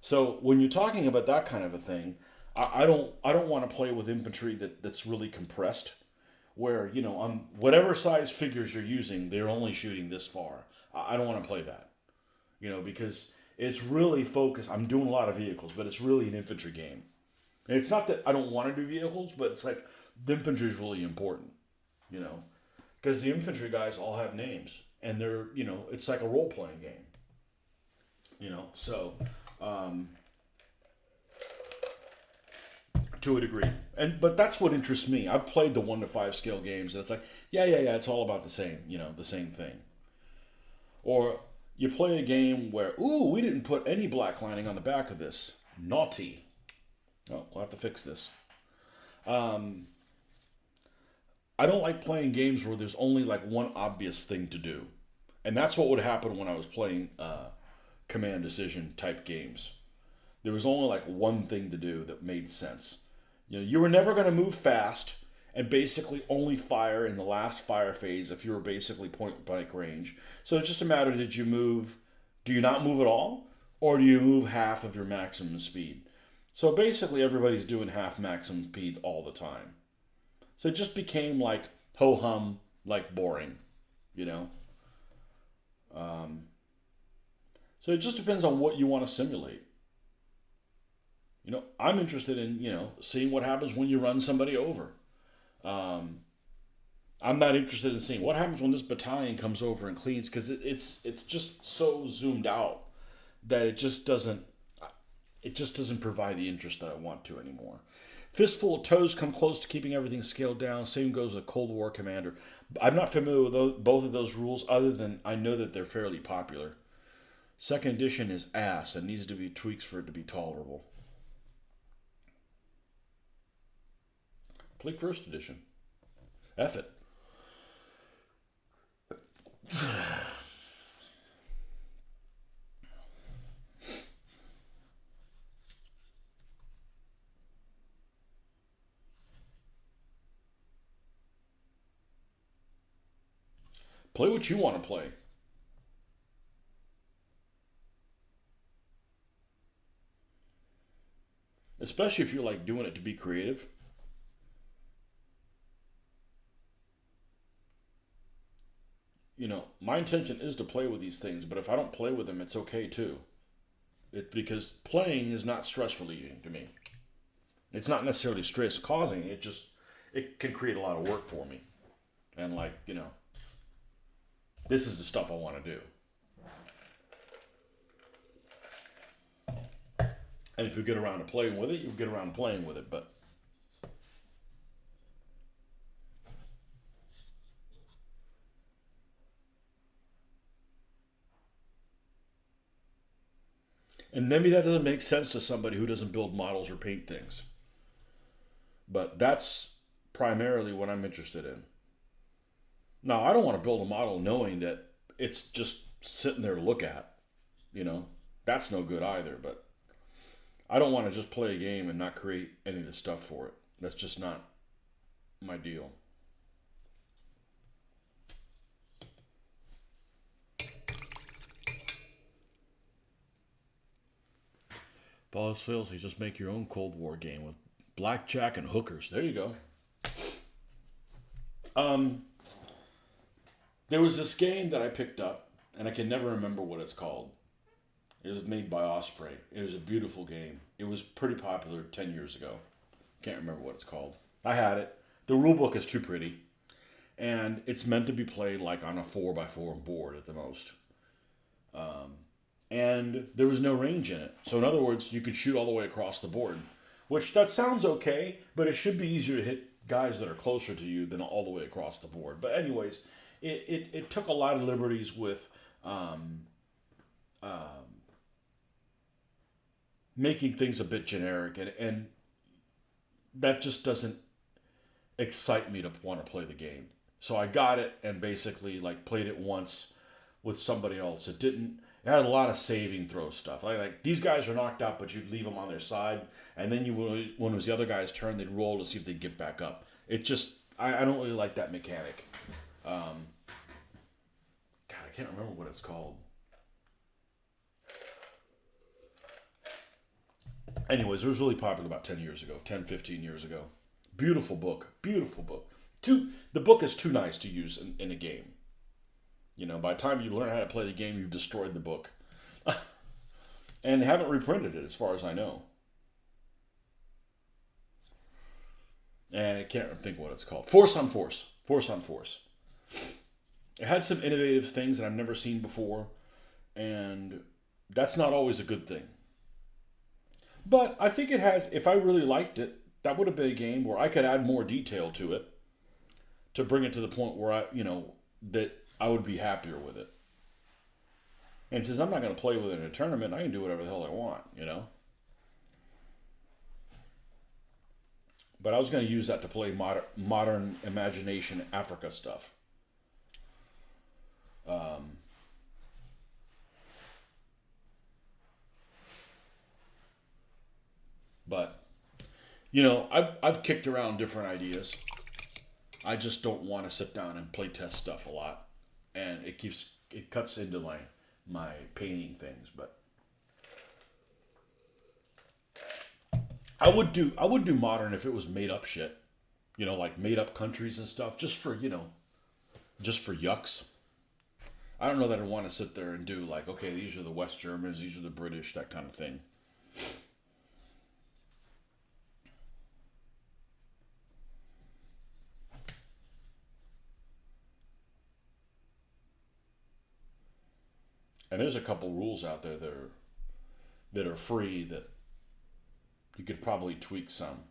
So when you're talking about that kind of a thing, I don't want to play with infantry that's really compressed, where on whatever size figures you're using, they're only shooting this far. I don't want to play that, because it's really focused. I'm doing a lot of vehicles, but it's really an infantry game. And it's not that I don't want to do vehicles, but it's like the infantry is really important, because the infantry guys all have names, and they're it's like a role playing game, so. Um, to a degree, but that's what interests me. I've played the 1 to 5 scale games, and it's like, yeah, it's all about the same, the same thing. Or you play a game where, ooh, we didn't put any black lining on the back of this. Naughty. Oh, we'll have to fix this. Um, I don't like playing games where there's only like one obvious thing to do, and that's what would happen when I was playing command decision type games. There was only like one thing to do that made sense. You were never going to move fast and basically only fire in the last fire phase if you were basically point blank range. So it's just a matter, do you not move at all? Or do you move half of your maximum speed? So basically everybody's doing half maximum speed all the time. So it just became like ho-hum, like boring, you know? So it just depends on what you want to simulate. I'm interested in, seeing what happens when you run somebody over. I'm not interested in seeing what happens when this battalion comes over and cleans, because it's just so zoomed out that it just doesn't provide the interest that I want to anymore. Fistful of Toes come close to keeping everything scaled down. Same goes with Cold War Commander. I'm not familiar with both of those rules, other than I know that they're fairly popular. Second edition is ass and needs to be tweaks for it to be tolerable. Play first edition. F it. Play what you want to play. Especially if you're like doing it to be creative. My intention is to play with these things, but if I don't play with them, it's okay too. Because playing is not stress relieving to me. It's not necessarily stress causing. It can create a lot of work for me. And this is the stuff I want to do. And if you get around to playing with it, you get around to playing with it. But and maybe that doesn't make sense to somebody who doesn't build models or paint things. But that's primarily what I'm interested in. Now, I don't want to build a model knowing that it's just sitting there to look at. That's no good either. But I don't want to just play a game and not create any of the stuff for it. That's just not my deal. If all else fails, you just make your own Cold War game with blackjack and hookers. There you go. There was this game that I picked up, and I can never remember what it's called. It was made by Osprey. It was a beautiful game. It was pretty popular 10 years ago. Can't remember what it's called. I had it. The rule book is too pretty. And it's meant to be played like on a 4x4 board at the most. And there was no range in it. So in other words, you could shoot all the way across the board. Which, that sounds okay, but it should be easier to hit guys that are closer to you than all the way across the board. But anyways, it took a lot of liberties with making things a bit generic. And that just doesn't excite me to want to play the game. So I got it and basically like played it once with somebody else. It had a lot of saving throw stuff. Like these guys are knocked out, but you'd leave them on their side, and then when it was the other guy's turn, they'd roll to see if they'd get back up. It just I don't really like that mechanic. God, I can't remember what it's called. Anyways, it was really popular about 10 years ago, 10, 15 years ago. Beautiful book. Beautiful book. The book is too nice to use in a game. You know, by the time you learn how to play the game, you've destroyed the book. And haven't reprinted it, as far as I know. And I can't think what it's called. Force on Force. Force on Force. It had some innovative things that I've never seen before. And that's not always a good thing. But I think it has, if I really liked it, that would have been a game where I could add more detail to it to bring it to the point where that I would be happier with it. And since I'm not going to play with it in a tournament, I can do whatever the hell I want, But I was going to use that to play modern imagination Africa stuff. But I've kicked around different ideas. I just don't want to sit down and play test stuff a lot, and it cuts into my painting things. But I would do modern if it was made up shit, like made up countries and stuff, just for yucks. I don't know that I want to sit there and do like, okay, these are the West Germans, these are the British, that kind of thing. And there's a couple rules out there that are free that you could probably tweak some.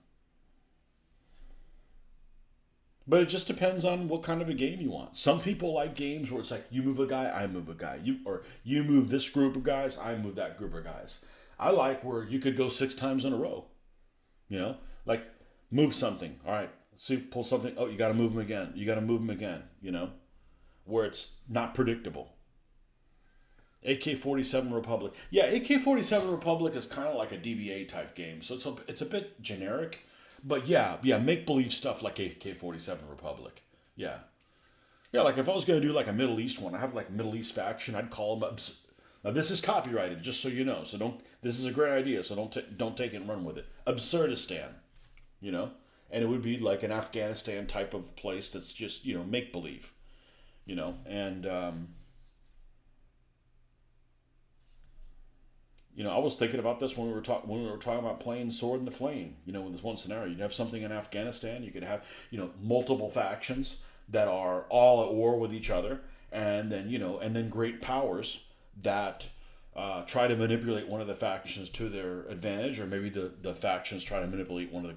But it just depends on what kind of a game you want. Some people like games where it's like you move a guy, I move a guy. You move this group of guys, I move that group of guys. I like where you could go 6 times in a row. Like move something. All right, see, pull something. Oh, you got to move them again. You got to move them again. Where it's not predictable. AK-47 Republic. Yeah, AK-47 Republic is kind of like a DBA type game, so it's a bit generic, but yeah, make-believe stuff like AK-47 Republic. Yeah, like if I was going to do like a Middle East one, I have like Middle East faction, I'd call them up. Now this is copyrighted, just so you know, so don't, this is a great idea, so don't take it and run with it. Absurdistan, and it would be like an Afghanistan type of place that's just, make-believe, and... I was thinking about this when we were talking about playing Sword in the Flame. In this one scenario, you'd have something in Afghanistan. You could have, multiple factions that are all at war with each other, and then great powers that try to manipulate one of the factions to their advantage, or maybe the factions try to manipulate one of the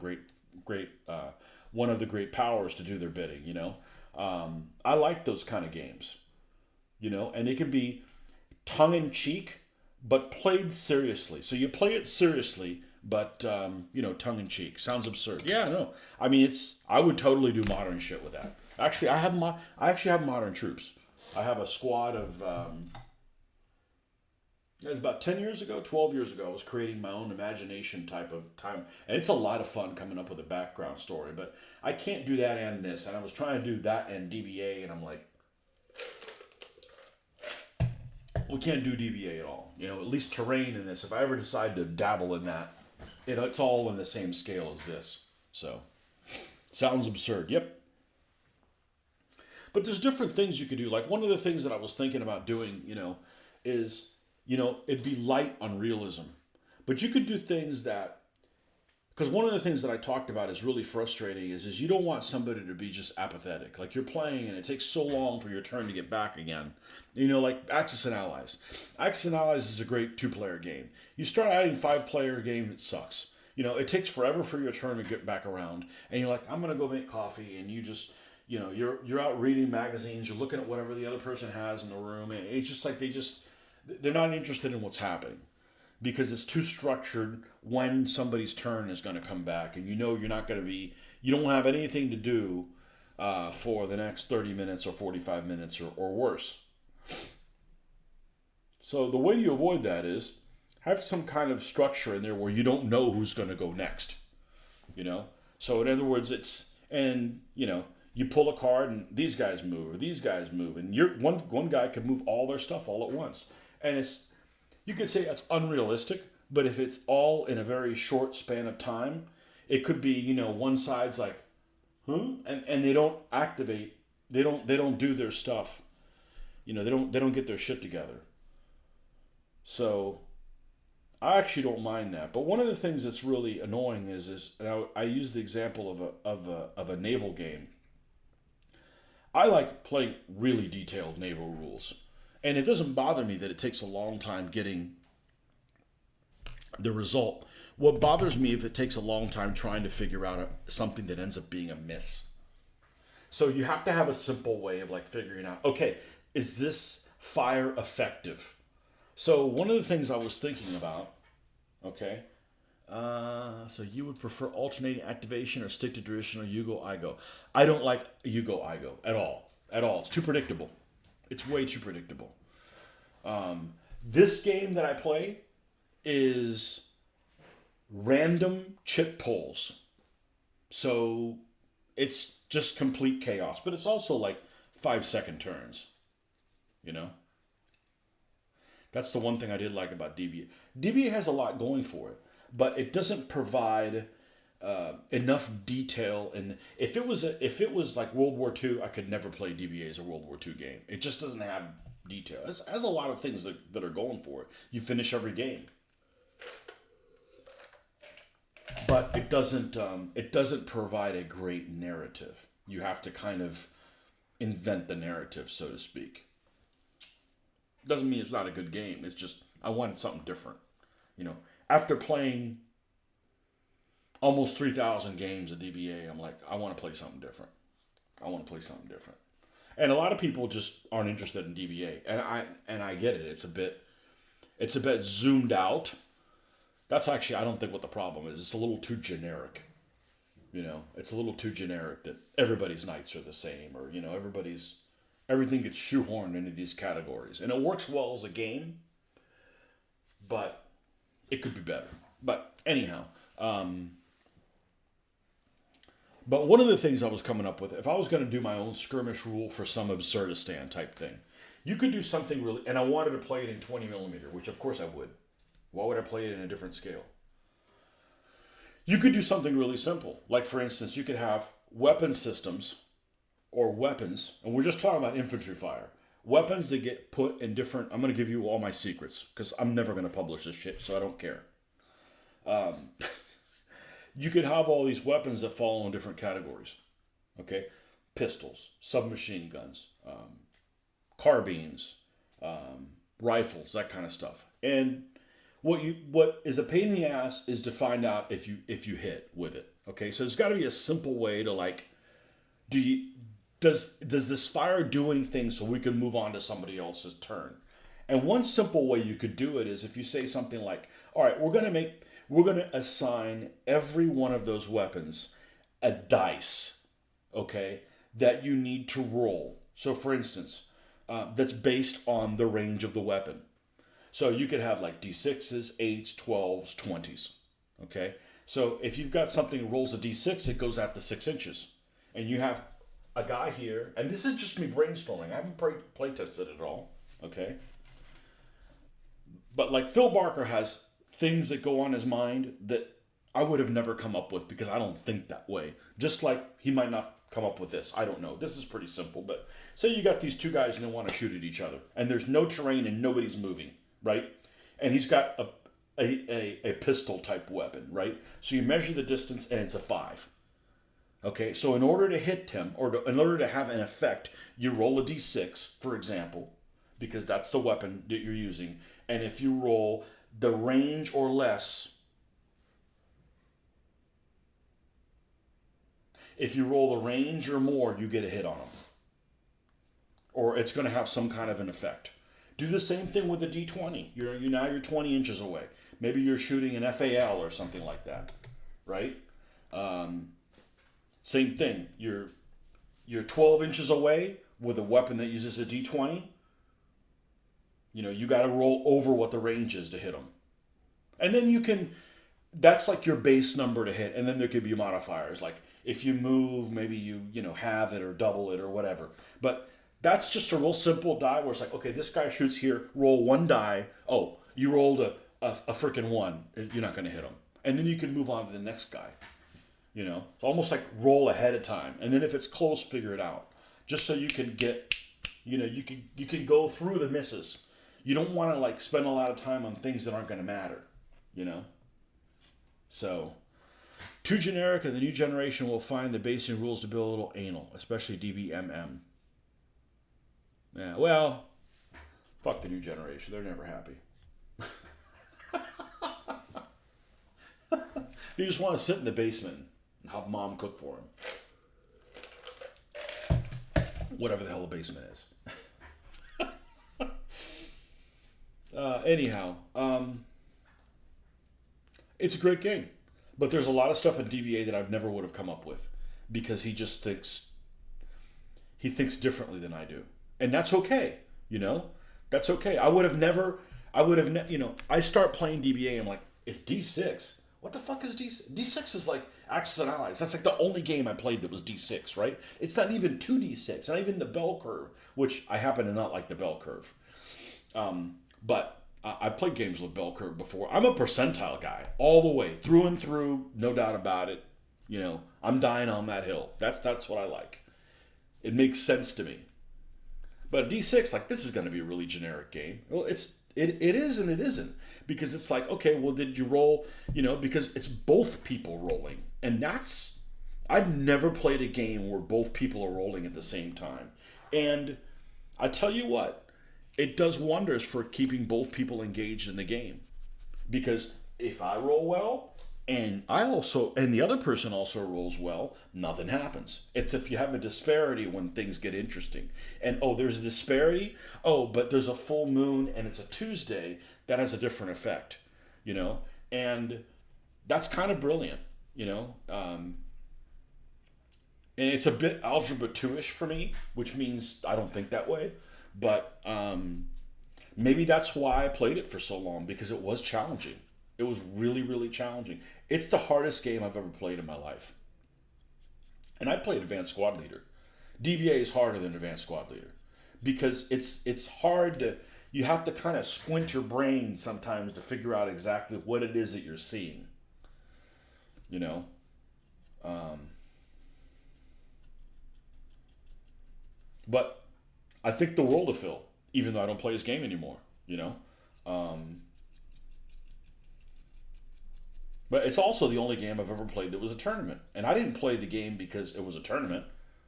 great powers to do their bidding. I like those kind of games. And they can be tongue in cheek, but played seriously. So you play it seriously, but tongue in cheek. Sounds absurd. Yeah, no. I mean, I would totally do modern shit with that. Actually, I have modern troops. I have a squad of. It was about 10 years ago, 12 years ago. I was creating my own imagination type of time, and it's a lot of fun coming up with a background story. But I can't do that and this, and I was trying to do that and DBA, and I'm like, we can't do DBA at all. At least terrain in this. If I ever decide to dabble in that, it's all in the same scale as this. So, sounds absurd. Yep. But there's different things you could do. Like one of the things that I was thinking about doing, is it'd be light on realism. But you could do things that, because one of the things that I talked about is really frustrating is you don't want somebody to be just apathetic. Like you're playing and it takes so long for your turn to get back again. Like Axis and Allies. Axis and Allies is a great two-player game. You start adding five-player game, it sucks. It takes forever for your turn to get back around. And you're like, I'm going to go make coffee. And you just, you're out reading magazines. You're looking at whatever the other person has in the room. And it's just like they're not interested in what's happening. Because it's too structured when somebody's turn is going to come back, and you're not going to you don't have anything to do for the next 30 minutes or 45 minutes or worse. So the way you avoid that is have some kind of structure in there where you don't know who's going to go next. So in other words, you pull a card and these guys move or these guys move, and one guy can move all their stuff all at once, and you could say that's unrealistic, but if it's all in a very short span of time, it could be, one side's like, and they don't activate, they don't do their stuff. They don't get their shit together. So I actually don't mind that. But one of the things that's really annoying is and I use the example of a naval game. I like playing really detailed naval rules. And it doesn't bother me that it takes a long time getting the result. What bothers me if it takes a long time trying to figure out something that ends up being a miss. So you have to have a simple way of figuring out, okay, is this fire effective? So one of the things I was thinking about, okay, so you would prefer alternating activation or stick to traditional you go, I go. I don't like you go, I go at all. At all. It's too predictable. It's way too predictable. This game that I play is random chip pulls. So it's just complete chaos. But it's also 5-second turns. That's the one thing I did like about DBA. DBA has a lot going for it. But it doesn't provide enough detail. And if it was like World War II, I could never play DBA as a World War II game. It just doesn't have detail. It has a lot of things that are going for it. You finish every game, but it doesn't provide a great narrative. You have to kind of invent the narrative, so to speak. Doesn't mean it's not a good game. It's just I wanted something different. After playing almost 3,000 games of DBA, I'm like, I want to play something different. And a lot of people just aren't interested in DBA, and I get it. It's a bit zoomed out. That's actually, I don't think what the problem is. It's a little too generic. It's a little too generic that everybody's knights are the same, or everything gets shoehorned into these categories, and it works well as a game, but it could be better. But anyhow, but one of the things I was coming up with, if I was going to do my own skirmish rule for some Absurdistan type thing, you could do something really, and I wanted to play it in 20 millimeter, which of course I would. Why would I play it in a different scale? You could do something really simple. Like, for instance, you could have weapon systems or weapons, and we're just talking about infantry fire. Weapons that get put in different... I'm going to give you all my secrets, because I'm never going to publish this shit, so I don't care. You could have all these weapons that fall in different categories. Okay? Pistols, submachine guns, carbines, rifles, that kind of stuff. And what is a pain in the ass is to find out if you hit with it. Okay? So there's got to be a simple way to does this fire do anything so we can move on to somebody else's turn? And one simple way you could do it is if you say something like, all right, we're going to assign every one of those weapons a dice, okay, that you need to roll. So for instance, that's based on the range of the weapon. So you could have D6s, 8s, 12s, 20s, okay? So if you've got something that rolls a D6, it goes out to 6 inches. And you have a guy here, and this is just me brainstorming. I haven't play tested it at all, okay? But Phil Barker has things that go on his mind that I would have never come up with because I don't think that way. Just like he might not come up with this. I don't know. This is pretty simple, but say you got these two guys and they want to shoot at each other, and there's no terrain and nobody's moving, right? And he's got a pistol type weapon, right? So you measure the distance and it's a 5. Okay, so in order to hit him, in order to have an effect, you roll a d6, for example, because that's the weapon that you're using. And if you roll the range or less, if you roll the range or more, you get a hit on him. Or it's going to have some kind of an effect. Do the same thing with the d20. You're 20 inches away. Maybe you're shooting an FAL or something like that, right? Same thing. You're 12 inches away with a weapon that uses a d20. You got to roll over what the range is to hit them. And then you can, that's like your base number to hit. And then there could be modifiers. Like if you move, maybe you halve it or double it or whatever. But that's just a real simple die where it's like, okay, this guy shoots here, roll one die. Oh, you rolled a freaking 1. You're not going to hit him. And then you can move on to the next guy. It's almost like roll ahead of time. And then if it's close, figure it out. Just so you can get, you can go through the misses. You don't want to like spend a lot of time on things that aren't going to matter, So, too generic and the new generation will find the basic rules to be a little anal, especially DBMM. Yeah, well, fuck the new generation. They're never happy. You just want to sit in the basement and have mom cook for him. Whatever the hell the basement is. Anyhow, it's a great game. But there's a lot of stuff in DBA that I've never would have come up with. Because he just thinks differently than I do. And that's okay, That's okay. I start playing DBA, I'm like, it's D6. What the fuck is D6? D6 is like Axis and Allies. That's like the only game I played that was D6, right? It's not even 2D6, not even the bell curve, which I happen to not like the bell curve. But I've played games with bell curve before. I'm a percentile guy, all the way, through and through, no doubt about it. I'm dying on that hill. That's what I like. It makes sense to me. But D6, like, this is going to be a really generic game. Well, it is and it isn't. Because it's like, okay, well, did you roll, because it's both people rolling. And I've never played a game where both people are rolling at the same time. And I tell you what, it does wonders for keeping both people engaged in the game. Because if I roll well, and the other person also rolls well, nothing happens. It's if you have a disparity when things get interesting. And, there's a disparity. But there's a full moon and it's a Tuesday. That has a different effect, and that's kind of brilliant, and it's a bit Algebra 2-ish for me, which means I don't think that way, but maybe that's why I played it for so long, because it was challenging. It was really, really challenging. It's the hardest game I've ever played in my life. And I played Advanced Squad Leader. DBA is harder than Advanced Squad Leader, because it's hard to... You have to kind of squint your brain sometimes to figure out exactly what it is that you're seeing. But I think the world of Phil, even though I don't play his game anymore, But it's also the only game I've ever played that was a tournament. And I didn't play the game because it was a tournament,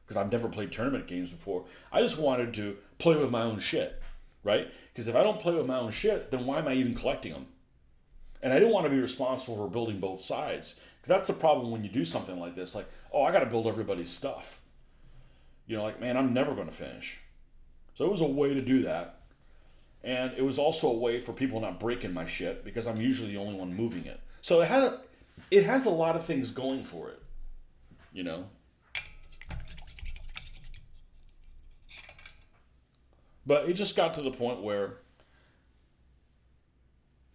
because I've never played tournament games before. I just wanted to play with my own shit, right? Because if I don't play with my own shit, then why am I even collecting them? And I didn't want to be responsible for building both sides. Because that's the problem when you do something like this. Like, I got to build everybody's stuff. Man, I'm never going to finish. So it was a way to do that. And it was also a way for people not breaking my shit, because I'm usually the only one moving it. So it has a lot of things going for it. But it just got to the point where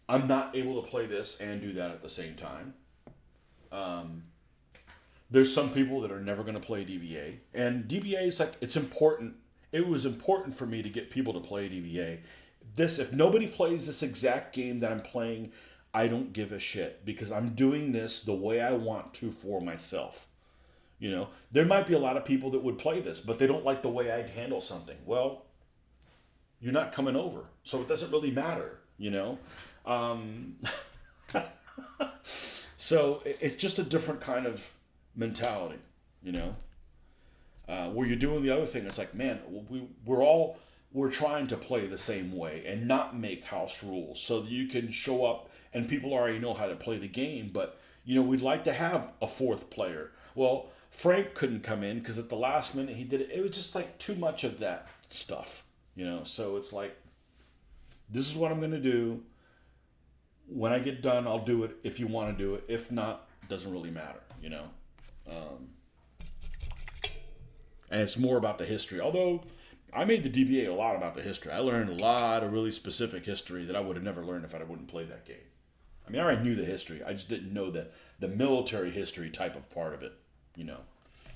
I'm not able to play this and do that at the same time. There's some people that are never going to play DBA. And DBA is like, it's important. It was important for me to get people to play DBA. If nobody plays this exact game that I'm playing, I don't give a shit, because I'm doing this the way I want to for myself. There might be a lot of people that would play this, but they don't like the way I'd handle something. Well, you're not coming over, so it doesn't really matter. you know? Um, so it's just a different kind of mentality, you know? Where you're doing the other thing, it's like, man, we're trying to play the same way and not make house rules so that you can show up and people already know how to play the game. But we'd like to have a fourth player. Well, Frank couldn't come in because at the last minute he did it. It was just like too much of that stuff, So it's like, this is what I'm gonna do. When I get done, I'll do it. If you want to do it, if not, it doesn't really matter. Um, and it's more about the history. Although I made the DBA a lot about the history. I learned a lot of really specific history that I would have never learned if I wouldn't play that game. I mean, I already knew the history. I just didn't know the military history type of part of it.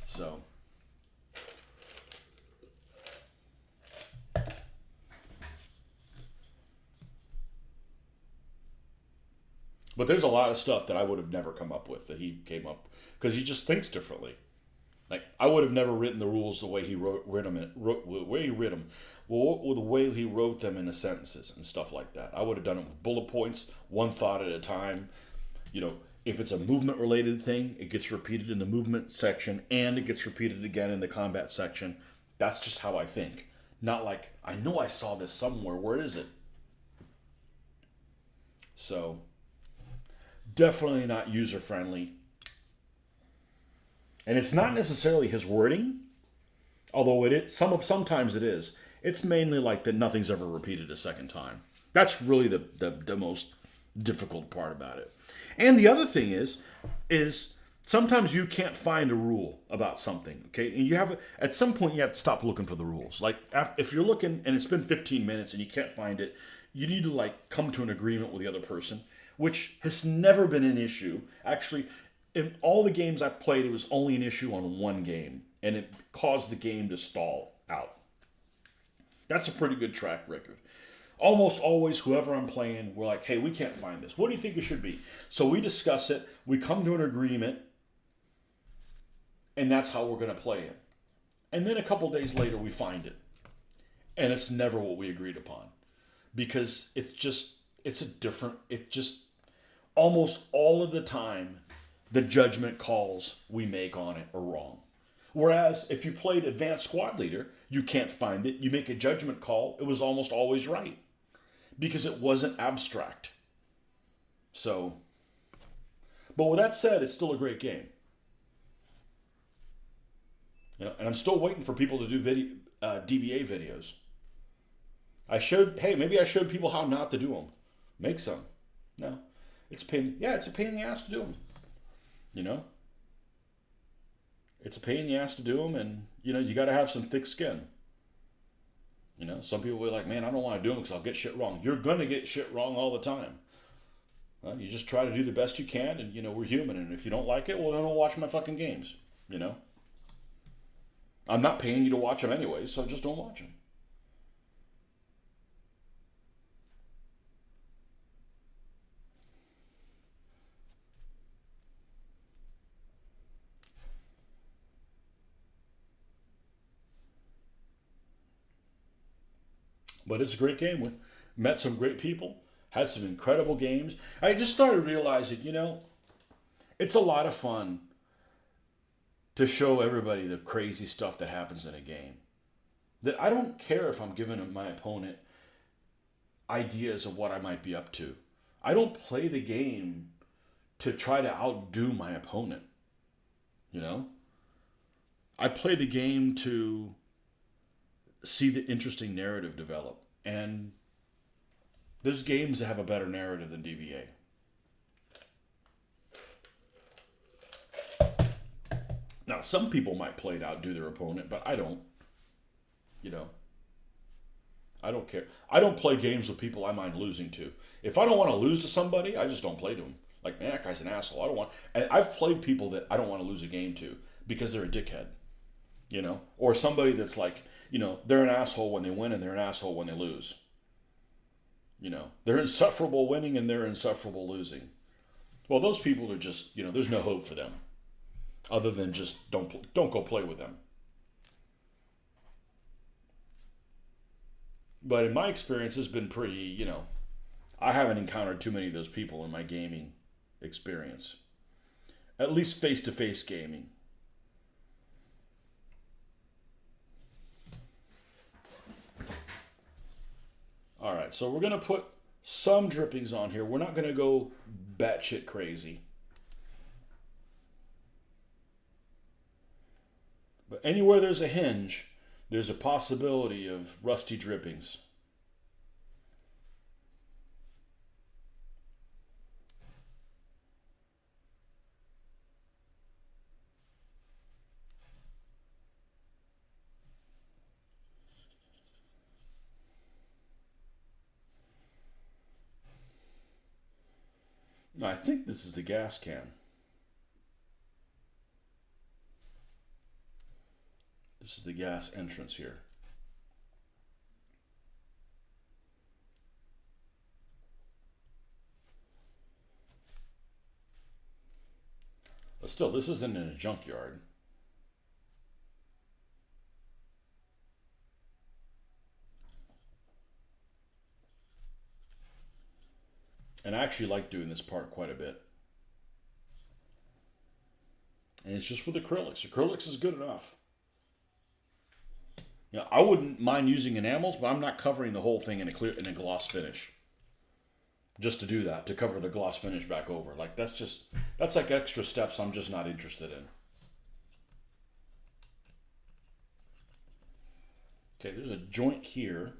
So. But there's a lot of stuff that I would have never come up with that he came up because he just thinks differently. Like I would have never written the rules the way he wrote them. The way he wrote them, well, the way he wrote them in the sentences and stuff like that. I would have done it with bullet points, one thought at a time. If it's a movement related thing, it gets repeated in the movement section and it gets repeated again in the combat section. That's just how I think. Not like I know I saw this somewhere. Where is it? So definitely not user friendly. And it's not necessarily his wording, although sometimes it is. It's mainly like that nothing's ever repeated a second time. That's really the most difficult part about it. And the other thing is sometimes you can't find a rule about something, okay? And at some point you have to stop looking for the rules. Like if you're looking and it's been 15 minutes and you can't find it, you need to come to an agreement with the other person, which has never been an issue. Actually, in all the games I've played, it was only an issue on one game, and it caused the game to stall out. That's a pretty good track record. Almost always, whoever I'm playing, we're like, hey, we can't find this. What do you think it should be? So we discuss it, we come to an agreement, and that's how we're going to play it. And then a couple days later, we find it. And it's never what we agreed upon. Because almost all of the time, the judgment calls we make on it are wrong. Whereas if you played Advanced Squad Leader, you can't find it. You make a judgment call, it was almost always right. Because it wasn't abstract. So, but with that said, it's still a great game. And I'm still waiting for people to do DBA videos. Maybe I showed people how not to do them. Make some. No. It's a pain in the ass to do them. It's a pain in the ass to do them, and, you got to have some thick skin. Some people will be like, man, I don't want to do them because I'll get shit wrong. You're going to get shit wrong all the time. Well, you just try to do the best you can, and, we're human, and if you don't like it, well, then don't watch my fucking games, I'm not paying you to watch them anyway, so just don't watch them. But it's a great game. We met some great people, had some incredible games. I just started realizing, it's a lot of fun to show everybody the crazy stuff that happens in a game. That I don't care if I'm giving my opponent ideas of what I might be up to. I don't play the game to try to outdo my opponent. I play the game to see the interesting narrative develop. And there's games that have a better narrative than DBA. Now, some people might play to outdo their opponent, but I don't. I don't care. I don't play games with people I mind losing to. If I don't want to lose to somebody, I just don't play to them. Like, man, that guy's an asshole. I don't want... And I've played people that I don't want to lose a game to because they're a dickhead. Or somebody that's like, they're an asshole when they win and they're an asshole when they lose. They're insufferable winning and they're insufferable losing. Well, those people are just, there's no hope for them. Other than just don't go play with them. But in my experience, it's been pretty, I haven't encountered too many of those people in my gaming experience. At least face-to-face gaming. All right, so we're going to put some drippings on here. We're not going to go batshit crazy. But anywhere there's a hinge, there's a possibility of rusty drippings. Now, I think this is the gas can. This is the gas entrance here. But still, this isn't in a junkyard. And I actually like doing this part quite a bit. And it's just with acrylics. Acrylics is good enough. You know, I wouldn't mind using enamels, but I'm not covering the whole thing in a gloss finish. Just to do that, to cover the gloss finish back over. Like that's like extra steps I'm just not interested in. Okay, there's a joint here.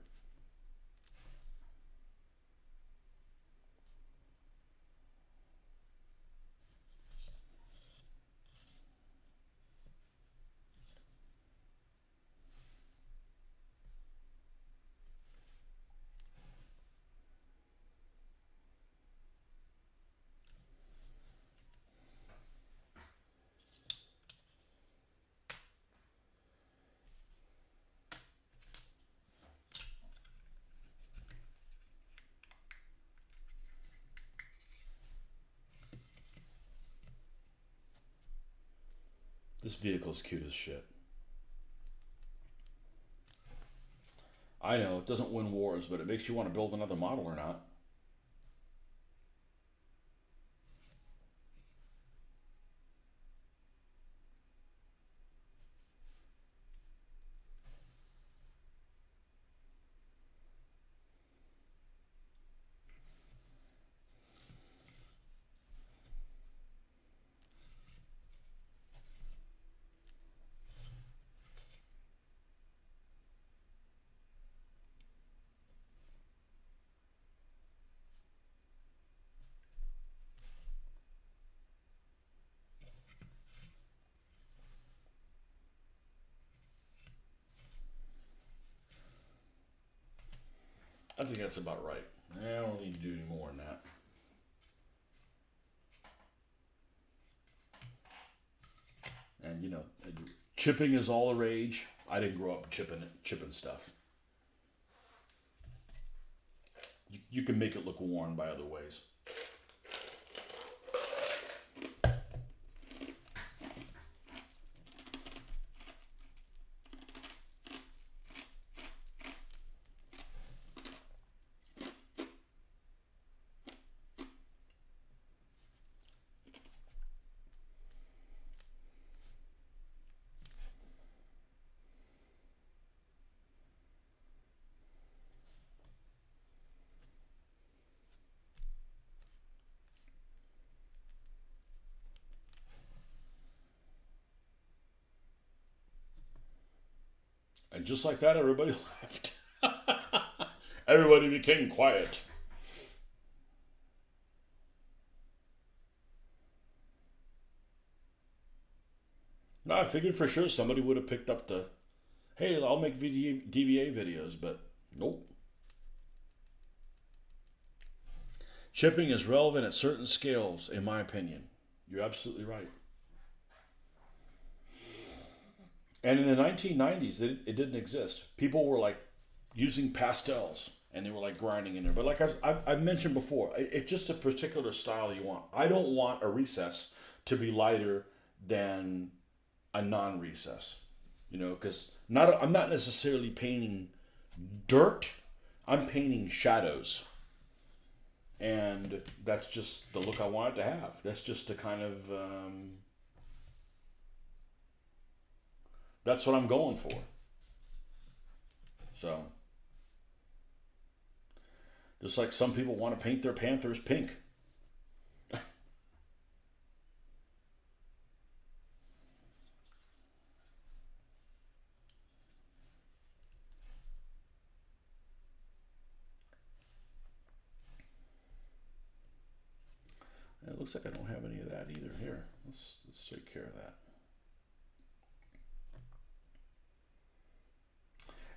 This vehicle is cute as shit. I know, it doesn't win wars, but it makes you want to build another model or not. I think that's about right. I don't need to do any more than that. And you know, chipping is all the rage. I didn't grow up chipping stuff. You can make it look worn by other ways. And just like that, everybody left. Everybody became quiet. No, I figured for sure somebody would have picked up the, hey, I'll make DVA videos, but nope. Chipping is relevant at certain scales, in my opinion. You're absolutely right. And in the 1990s, it didn't exist. People were like using pastels and they were like grinding in there. But like I've mentioned before, it's just a particular style you want. I don't want a recess to be lighter than a non-recess, you know, because I'm not necessarily painting dirt. I'm painting shadows. and that's just the look I want it to have. That's just to kind of that's what I'm going for. So, just like some people want to paint their Panthers pink. It looks like I don't have any of that either. Here, let's take care of that.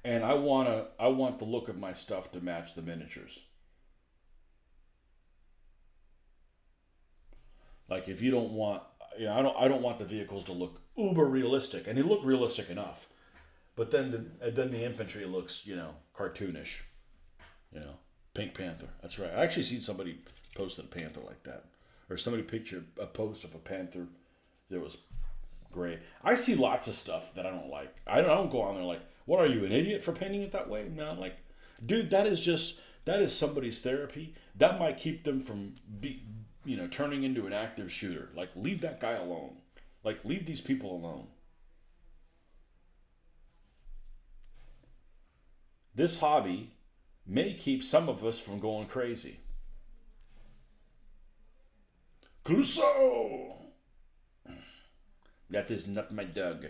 And I want the look of my stuff to match the miniatures. Like if you don't want, I don't want the vehicles to look uber realistic, and they look realistic enough. But then the infantry looks, cartoonish. Pink Panther. That's right. I actually seen somebody posted a panther like that, or somebody pictured a post of a panther that was gray. I see lots of stuff that I don't like. I don't go on there like, what are you, an idiot for painting it that way? No, I'm like, dude, that is somebody's therapy. That might keep them from turning into an active shooter. Like, leave that guy alone. Like, leave these people alone. This hobby may keep some of us from going crazy. Crusoe! That is not my dog.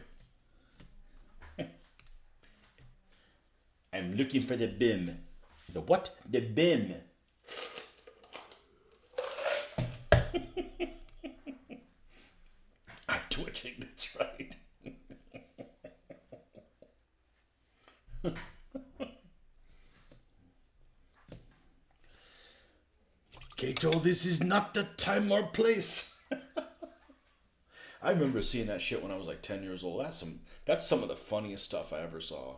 I'm looking for the BIM. The what? The BIM. I'm twitching, that's right. Kato, this is not the time or place. I remember seeing that shit when I was like 10 years old. That's some of the funniest stuff I ever saw.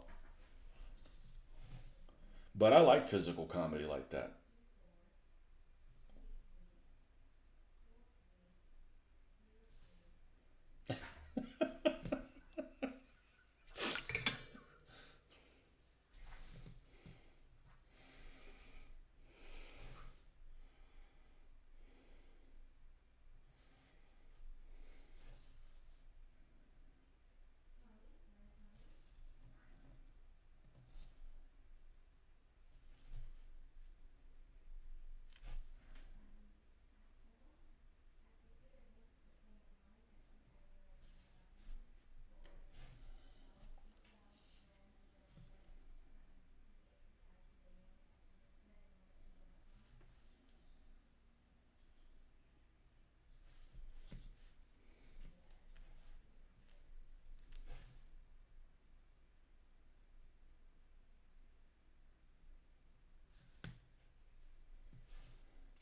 But I like physical comedy like that.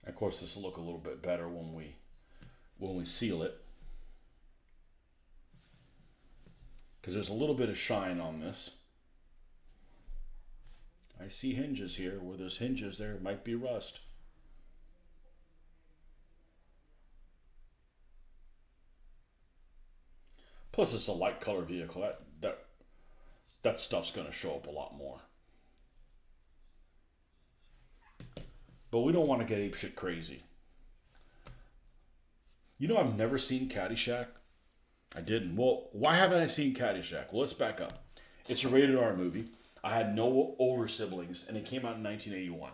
Of course, this will look a little bit better when we seal it, because there's a little bit of shine on this. I see hinges here. Where there's hinges, there might be rust. Plus, it's a light color vehicle. That stuff's going to show up a lot more. But we don't want to get apeshit crazy. I've never seen Caddyshack. I didn't. Well, why haven't I seen Caddyshack? Well, let's back up. It's a rated R movie. I had no older siblings, and it came out in 1981.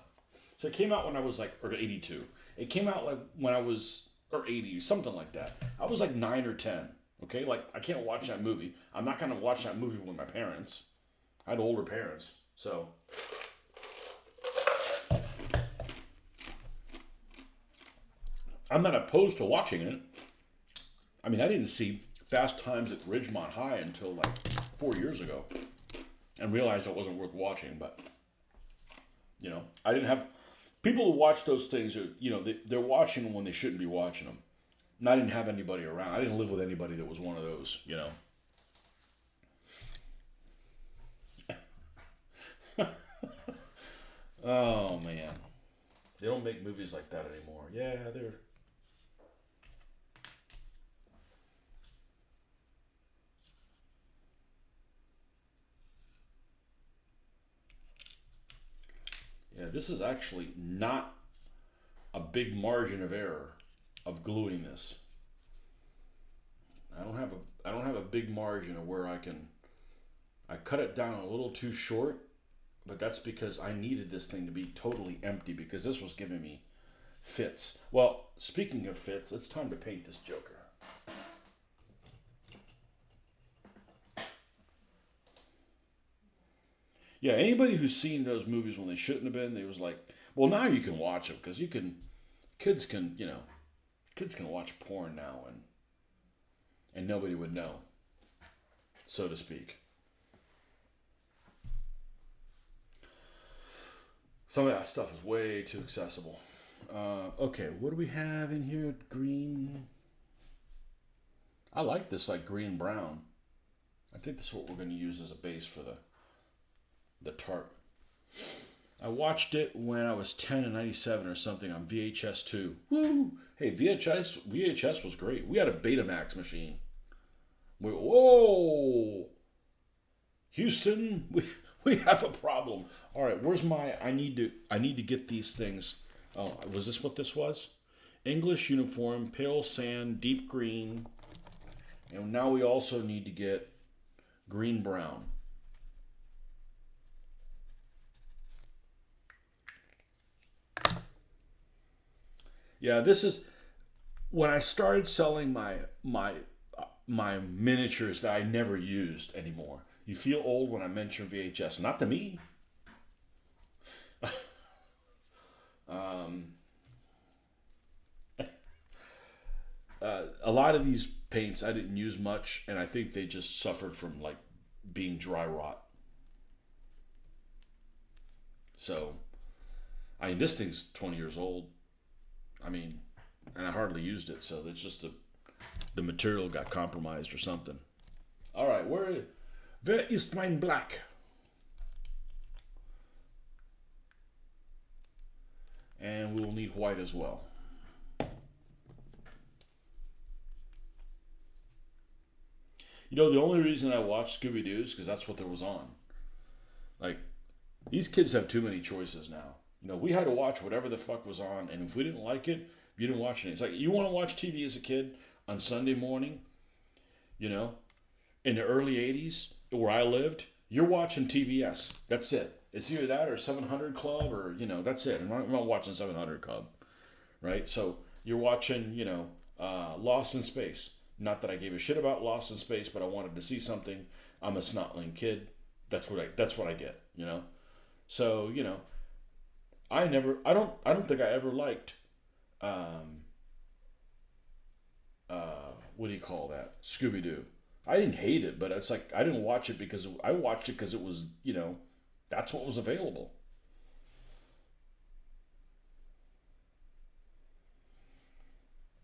So it came out when I was or 82. It came out when I was, or 80, something like that. I was 9 or 10. Okay, I can't watch that movie. I'm not gonna watch that movie with my parents. I had older parents, so. I'm not opposed to watching it. I mean, I didn't see Fast Times at Ridgemont High until 4 years ago, and realized it wasn't worth watching. But I didn't have people who watch those things. They're watching them when they shouldn't be watching them. And I didn't have anybody around. I didn't live with anybody that was one of those. Oh man, they don't make movies like that anymore. Yeah, they're. Yeah, this is actually not a big margin of error of gluing this. I don't have a big margin of where I cut it down a little too short, but that's because I needed this thing to be totally empty because this was giving me fits. Well, speaking of fits, it's time to paint this Joker. Yeah, anybody who's seen those movies when they shouldn't have been, they was like, well, now you can watch them because kids can, kids can watch porn now and nobody would know, so to speak. Some of that stuff is way too accessible. Okay, what do we have in here? Green. I like this like green brown. I think that's what we're going to use as a base for the tarp. I watched it when I was 10 in 97 or something on VHS 2. Woo! Hey, VHS was great. We had a Betamax machine. Whoa! Houston, we have a problem. All right, where's my? I need to get these things. Oh, was this what this was? English uniform, pale sand, deep green, and now we also need to get green brown. Yeah, this is when I started selling my miniatures that I never used anymore. You feel old when I mention VHS. Not to me. A lot of these paints I didn't use much, and I think they just suffered from like being dry rot. So, I mean, this thing's 20 years old. I mean, and I hardly used it, so it's just the material got compromised or something. All right, where ist mein Black? And we will need white as well. You know, the only reason I watched Scooby-Doo is because that's what there was on. Like, these kids have too many choices now. You know, we had to watch whatever the fuck was on, and if we didn't like it, you didn't watch it. It's like, you want to watch TV as a kid on Sunday morning, you know, in the early 80s, where I lived, you're watching TBS. That's it. It's either that or 700 Club or, that's it. I'm not watching 700 Club, right? So you're watching, Lost in Space. Not that I gave a shit about Lost in Space, but I wanted to see something. I'm a snotling kid. That's what I get, So, I don't think I ever liked, what do you call that? Scooby-Doo. I didn't hate it, but it's like, I didn't watch it because I watched it because it was, that's what was available.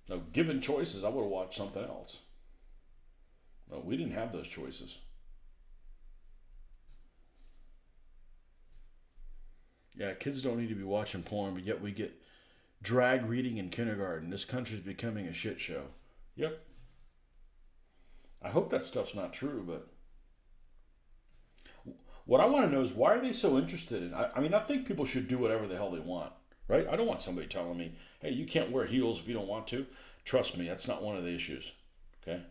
Now, given choices, I would have watched something else. No, we didn't have those choices. Yeah, kids don't need to be watching porn, but yet we get drag reading in kindergarten. This country's becoming a shit show. Yep. I hope that stuff's not true, but what I want to know is why are they so interested in? I mean, I think people should do whatever the hell they want, right? I don't want somebody telling me, hey, you can't wear heels if you don't want to. Trust me, that's not one of the issues, okay?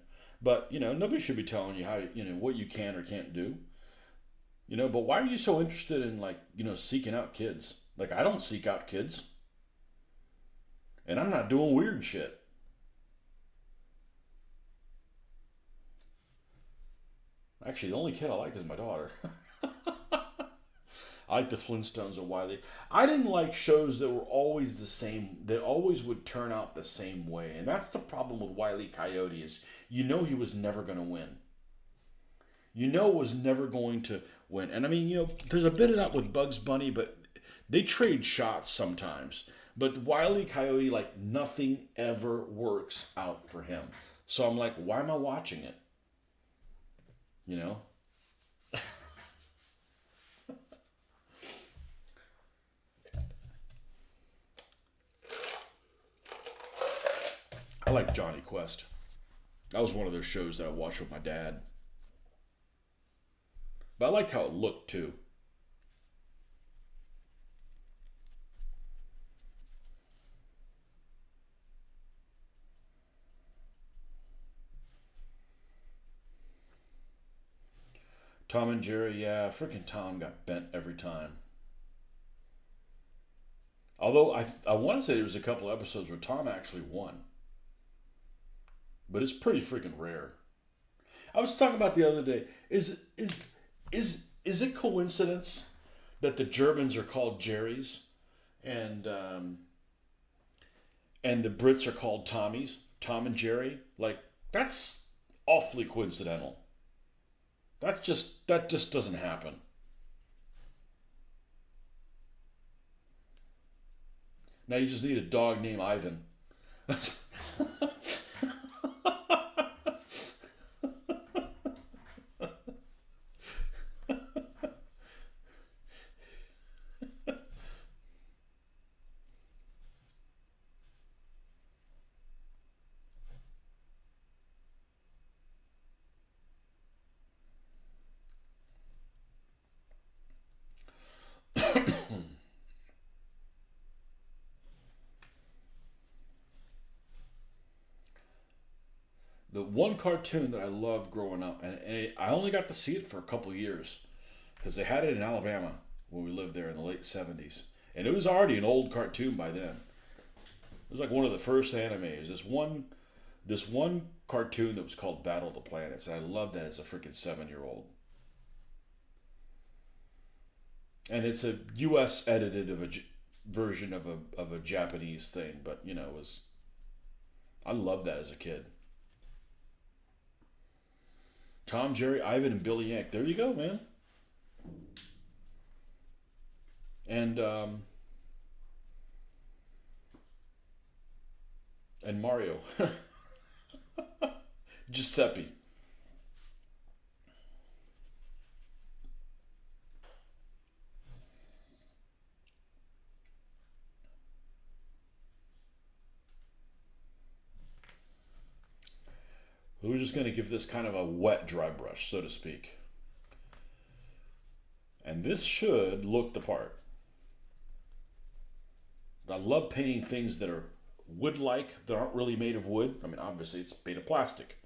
But, nobody should be telling you how, what you can or can't do. But why are you so interested in, like, seeking out kids? Like, I don't seek out kids. And I'm not doing weird shit. Actually, the only kid I like is my daughter. I like the Flintstones and Wile E. I didn't like shows that were always the same, that always would turn out the same way. And that's the problem with Wile E. Coyote is, he was never going to win. Was never going to win. And I mean, there's a bit of that with Bugs Bunny, but they trade shots sometimes. But Wile E. Coyote, like, nothing ever works out for him. So I'm like, why am I watching it? I like Johnny Quest. That was one of those shows that I watched with my dad. But I liked how it looked too. Tom and Jerry, yeah, freaking Tom got bent every time. Although I want to say there was a couple episodes where Tom actually won, but it's pretty freaking rare. I was talking about the other day. Is it coincidence that the Germans are called Jerrys and and the Brits are called Tommies, Tom and Jerry? Like that's awfully coincidental. That just doesn't happen. Now you just need a dog named Ivan. The one cartoon that I loved growing up, and I only got to see it for a couple of years because they had it in Alabama when we lived there in the late '70s, and it was already an old cartoon by then. It was like one of the first animes. This one cartoon that was called Battle of the Planets, and I loved that as a freaking 7-year-old. And it's a U.S. edited version of a Japanese thing, but you know, it was I loved that as a kid. Tom, Jerry, Ivan, and Billy Yank. There you go, man. And and Mario, Giuseppe. We're just going to give this kind of a wet dry brush, so to speak. And this should look the part. I love painting things that are wood-like, that aren't really made of wood. I mean, obviously it's made of plastic.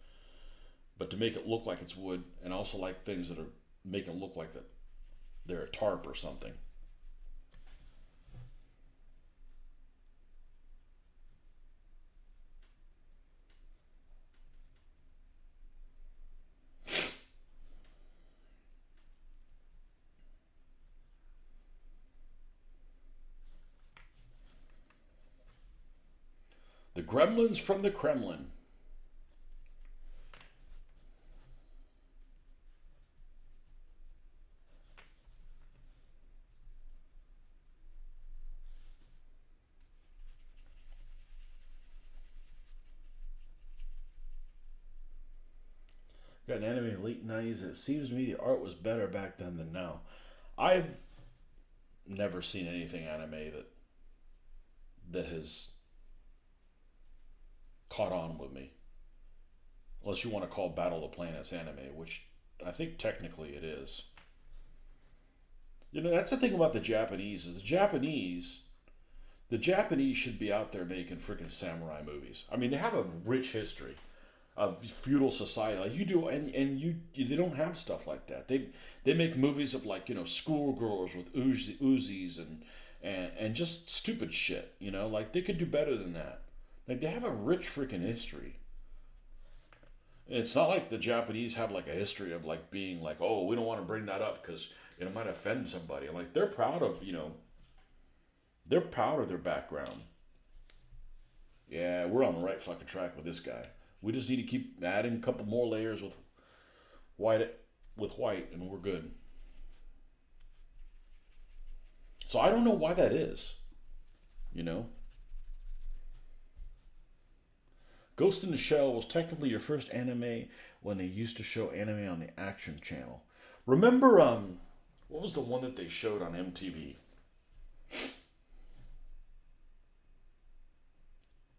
But to make it look like it's wood, and also like things that are make it look like that they're a tarp or something. The Gremlins from the Kremlin. Got an anime in the late '90s. It seems to me the art was better back then than now. I've never seen anything anime that has caught on with me. Unless you want to call Battle of the Planets anime, which I think technically it is. You know, that's the thing about the Japanese is the Japanese should be out there making freaking samurai movies. I mean, they have a rich history of feudal society like you do, and they don't have stuff like that. They make movies of like, you know, schoolgirls with Uzis and just stupid shit. You know, like they could do better than that. Like they have a rich freaking history. It's not like the Japanese have like a history of like being like, oh, we don't want to bring that up because it might offend somebody. Like they're proud of, you know, they're proud of their background. Yeah, we're on the right fucking track with this guy. We just need to keep adding a couple more layers white with white, and we're good. So I don't know why that is. You know, Ghost in the Shell was technically your first anime when they used to show anime on the Action Channel. Remember, what was the one that they showed on MTV?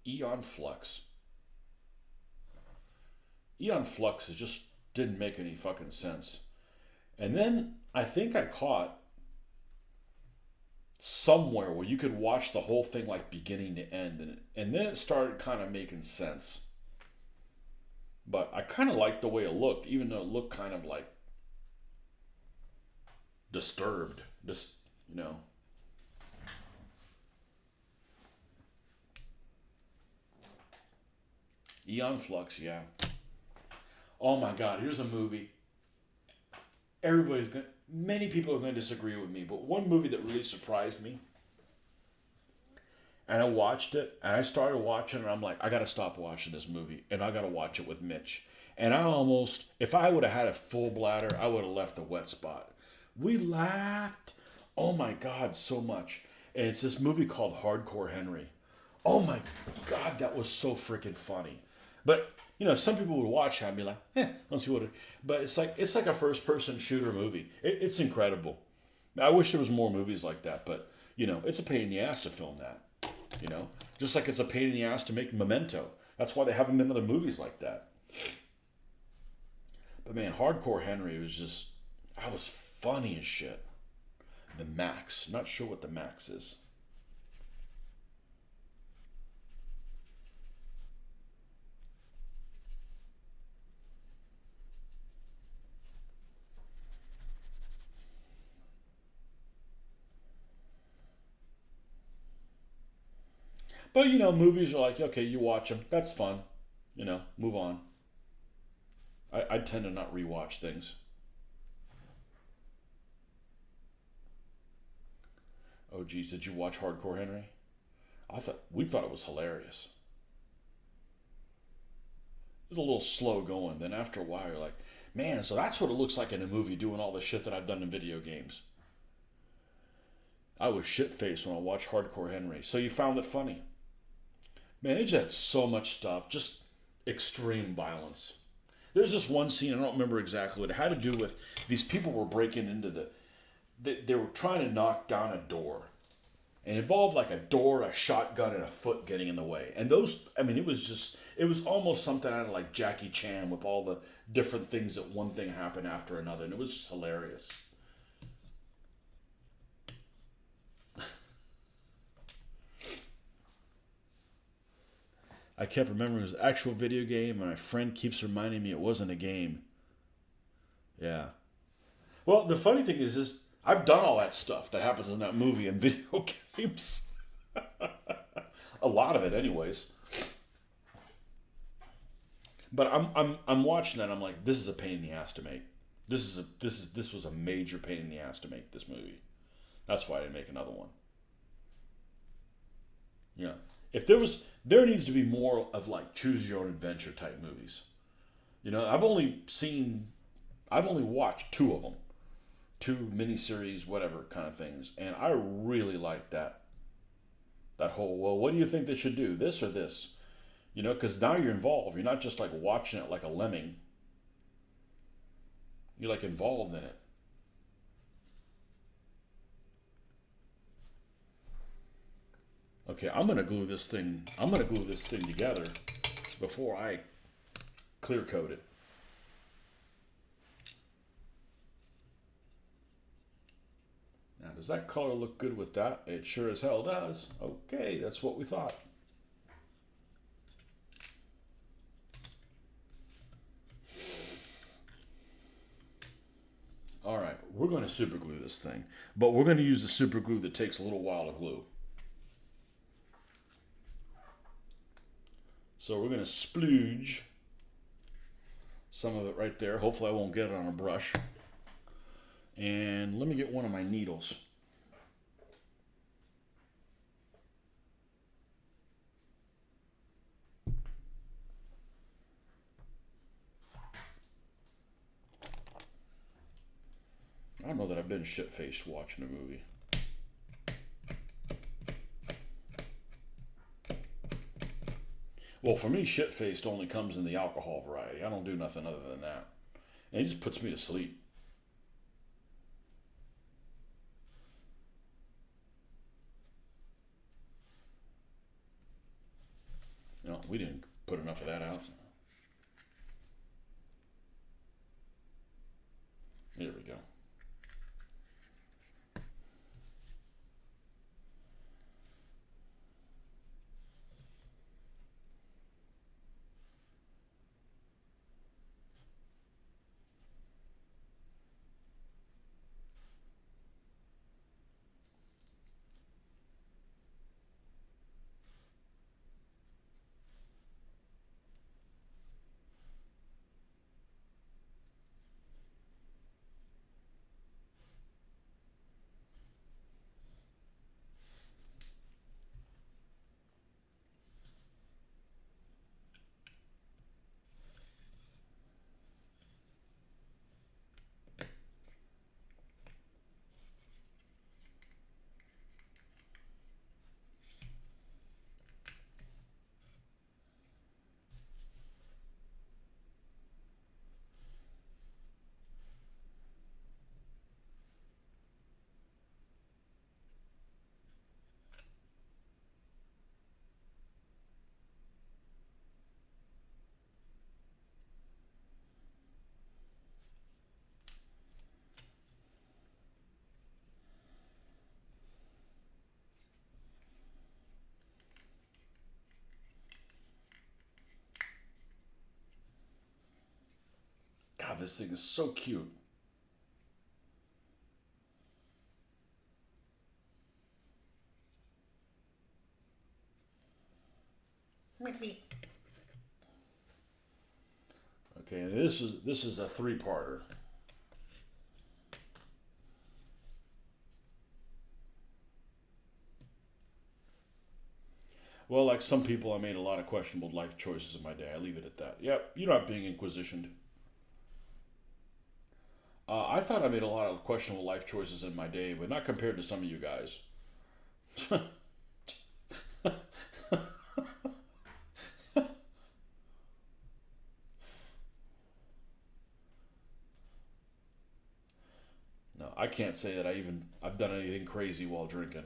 Eon Flux. Eon Flux just didn't make any fucking sense. And then I think I caught somewhere where you could watch the whole thing like beginning to end, and then it started kind of making sense. But I kind of liked the way it looked, even though it looked kind of like Disturbed. Just, you know. Eon Flux, yeah. Oh my God, here's a movie. Many people are going to disagree with me, but one movie that really surprised me, and I watched it, and I started watching it, and I'm like, I got to stop watching this movie, and I got to watch it with Mitch. And I almost, if I would have had a full bladder, I would have left a wet spot. We laughed, oh my God, so much. And it's this movie called Hardcore Henry. Oh my God, that was so freaking funny. But you know, some people would watch that and be like, let's see what it. But it's like a first person shooter movie. It's incredible. I wish there was more movies like that, but you know, it's a pain in the ass to film that. You know, just like it's a pain in the ass to make Memento. That's why they haven't been other movies like that. But man, Hardcore Henry was just, I was funny as shit. The Max, not sure what the Max is. But you know, movies are like, okay, you watch them, that's fun. You know, move on. I tend to not rewatch things. Oh geez, did you watch Hardcore Henry? We thought it was hilarious. It was a little slow going. Then after a while, you're like, man, so that's what it looks like in a movie doing all the shit that I've done in video games. I was shit faced when I watched Hardcore Henry. So you found it funny. Man, it just had so much stuff, just extreme violence. There's this one scene, I don't remember exactly what it had to do with. These people were breaking into they were trying to knock down a door. And it involved like a door, a shotgun, and a foot getting in the way. And those, I mean, it was almost something out of like Jackie Chan with all the different things that one thing happened after another. And it was just hilarious. I kept remembering it was an actual video game, and my friend keeps reminding me it wasn't a game. Yeah. Well, the funny thing is I've done all that stuff that happens in that movie in video games. A lot of it, anyways. But I'm watching that. And I'm like, this is a pain in the ass to make. This was a major pain in the ass to make this movie. That's why I didn't make another one. Yeah. If there needs to be more of like choose your own adventure type movies. You know, I've only watched two of them, two miniseries, whatever kind of things, and I really like that. That whole, well, what do you think they should do, this or this? You know, because now you're involved. You're not just like watching it like a lemming. You're like involved in it. Okay, I'm gonna glue this thing. I'm gonna glue this thing together before I clear coat it. Now, does that color look good with that? It sure as hell does. Okay, that's what we thought. All right, we're going to super glue this thing, but we're going to use the super glue that takes a little while to glue. So we're going to splooge some of it right there. Hopefully I won't get it on a brush. And let me get one of my needles. I don't know that I've been shit-faced watching a movie. Well, for me, shit-faced only comes in the alcohol variety. I don't do nothing other than that. And it just puts me to sleep. You know, we didn't put enough of that out. There we go. this thing is so cute. Okay, and this is a three-parter. Well, like some people, I made a lot of questionable life choices in my day. I leave it at that. Yep, you're not being inquisitioned. I thought I made a lot of questionable life choices in my day, but not compared to some of you guys. No, I can't say that I've done anything crazy while drinking,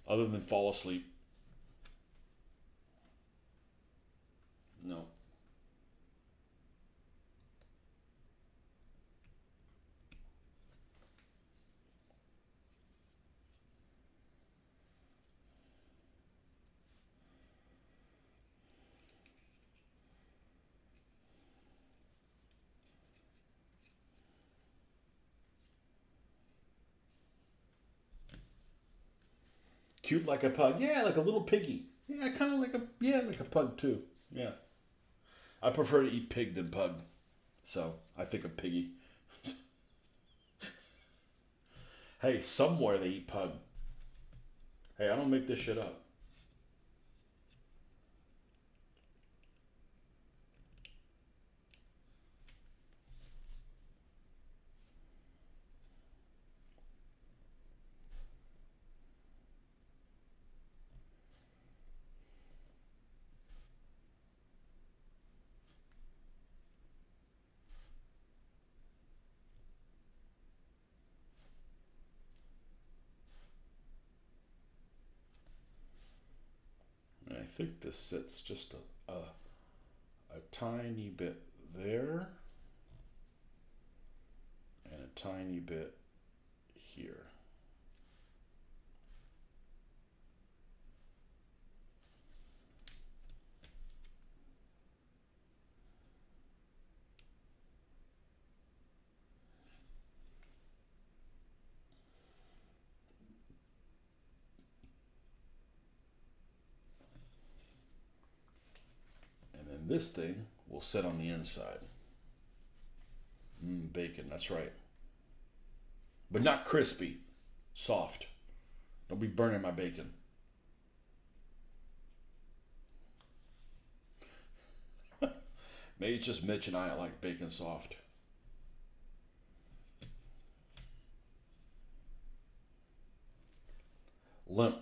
other than fall asleep. No. Cute like a pug. Yeah, like a little piggy. Yeah, kind of like a pug too. Yeah. I prefer to eat pig than pug, so I think of piggy. Hey, somewhere they eat pug. Hey, I don't make this shit up. And I think this sits just a tiny bit there and a tiny bit here. And then this thing will sit on the inside. Bacon, that's right. But not crispy, soft. Don't be burning my bacon. Maybe it's just Mitch and I like bacon soft. Limp.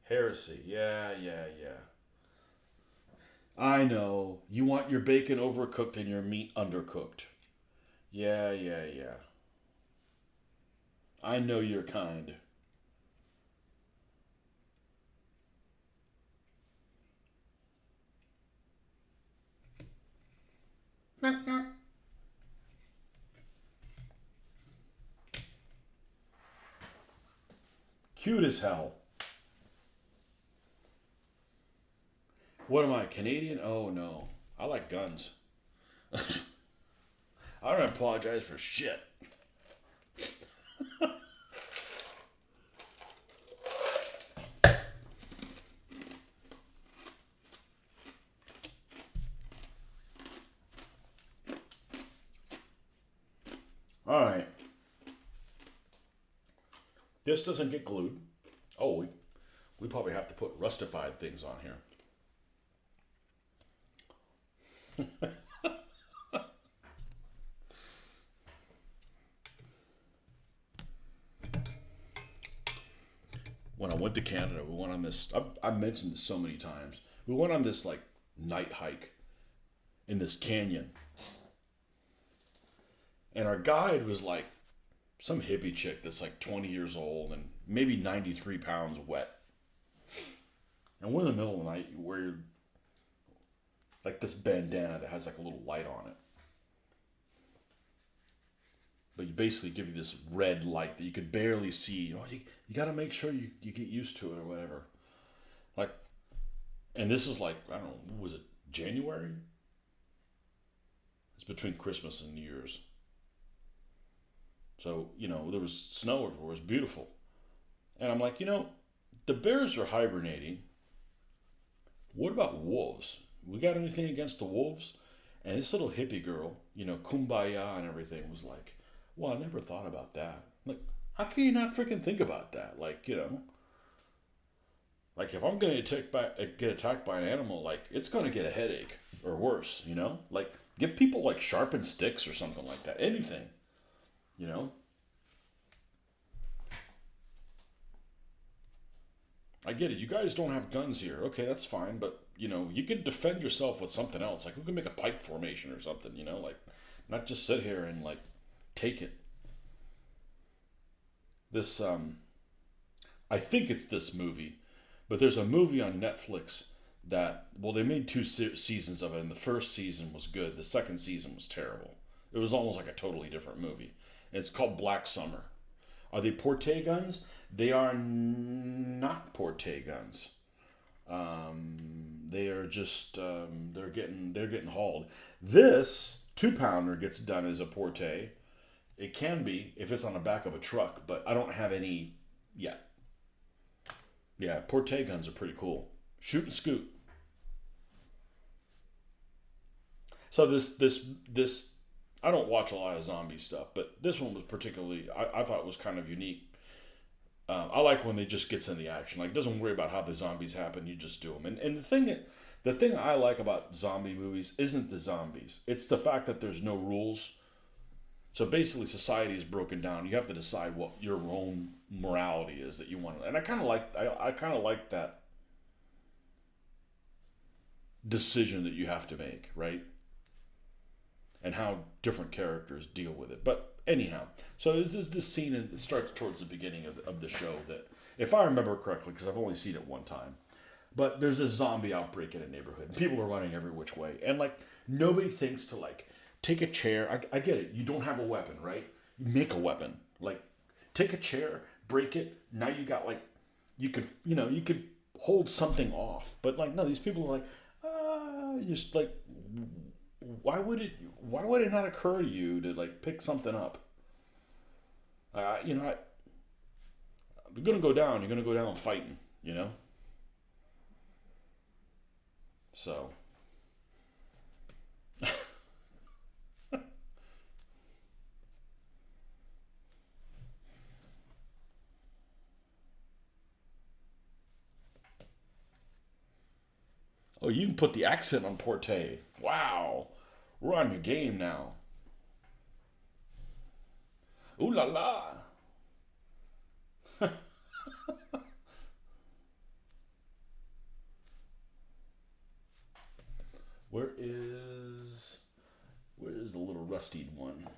Heresy. Yeah, yeah, yeah. I know. You want your bacon overcooked and your meat undercooked. Yeah, yeah, yeah. I know you're kind. Cute as hell. What am I, Canadian? Oh no. I like guns. I don't apologize for shit. Alright. This doesn't get glued. Oh, we probably have to put rustified things on here. When I went to Canada, we went on this. I've mentioned this so many times. We went on this like night hike in this canyon, and our guide was like some hippie chick that's like 20 years old and maybe 93 pounds wet. And we're in the middle of the night. You wear like this bandana that has like a little light on it. but you basically give you this red light that you could barely see. You got to make sure you get used to it or whatever. Like, and this is like, I don't know, was it January? It's between Christmas and New Year's. So, there was snow everywhere. It was beautiful. And I'm like, the bears are hibernating. What about wolves? We got anything against the wolves? And this little hippie girl, kumbaya and everything, was like, well, I never thought about that. Like, how can you not freaking think about that? Like if I'm going to get attacked by an animal, like, it's going to get a headache or worse, Like, give people, like, sharpened sticks or something like that. Anything, you know? I get it. You guys don't have guns here. Okay, that's fine. But, you could defend yourself with something else. Like, we can make a pipe formation or something, Like, not just sit here and, like, take it. This, I think it's this movie, but there's a movie on Netflix that, well, they made two seasons of it, and the first season was good. The second season was terrible. It was almost like a totally different movie. And it's called Black Summer. Are they Porte guns? They are not Porte guns. They are just they're getting hauled. This 2-pounder gets done as a Porte. It can be if it's on the back of a truck, but I don't have any yet. Yeah, Porte guns are pretty cool. Shoot and scoot. So this I don't watch a lot of zombie stuff, but this one was particularly I thought was kind of unique. I like when they just gets in the action. Like, doesn't worry about how the zombies happen. You just do them. And the thing I like about zombie movies isn't the zombies. It's the fact that there's no rules. So basically, society is broken down. You have to decide what your own morality is that you want. And I kind of like that decision that you have to make, right? And how different characters deal with it. But anyhow, so this scene, and it starts towards the beginning of the show that, if I remember correctly, because I've only seen it one time, but there's a zombie outbreak in a neighborhood. And people are running every which way. And, like, nobody thinks to, like, take a chair. I get it. You don't have a weapon, right? You make a weapon. Like, take a chair, break it. Now you got, like, you could hold something off. But, like, no, these people are like, just like, why would it not occur to you to, like, pick something up? You're gonna go down. You're gonna go down fighting. So. Oh, you can put the accent on Porte. Wow. We're on your game now. Ooh la la. Where is the little rusty one?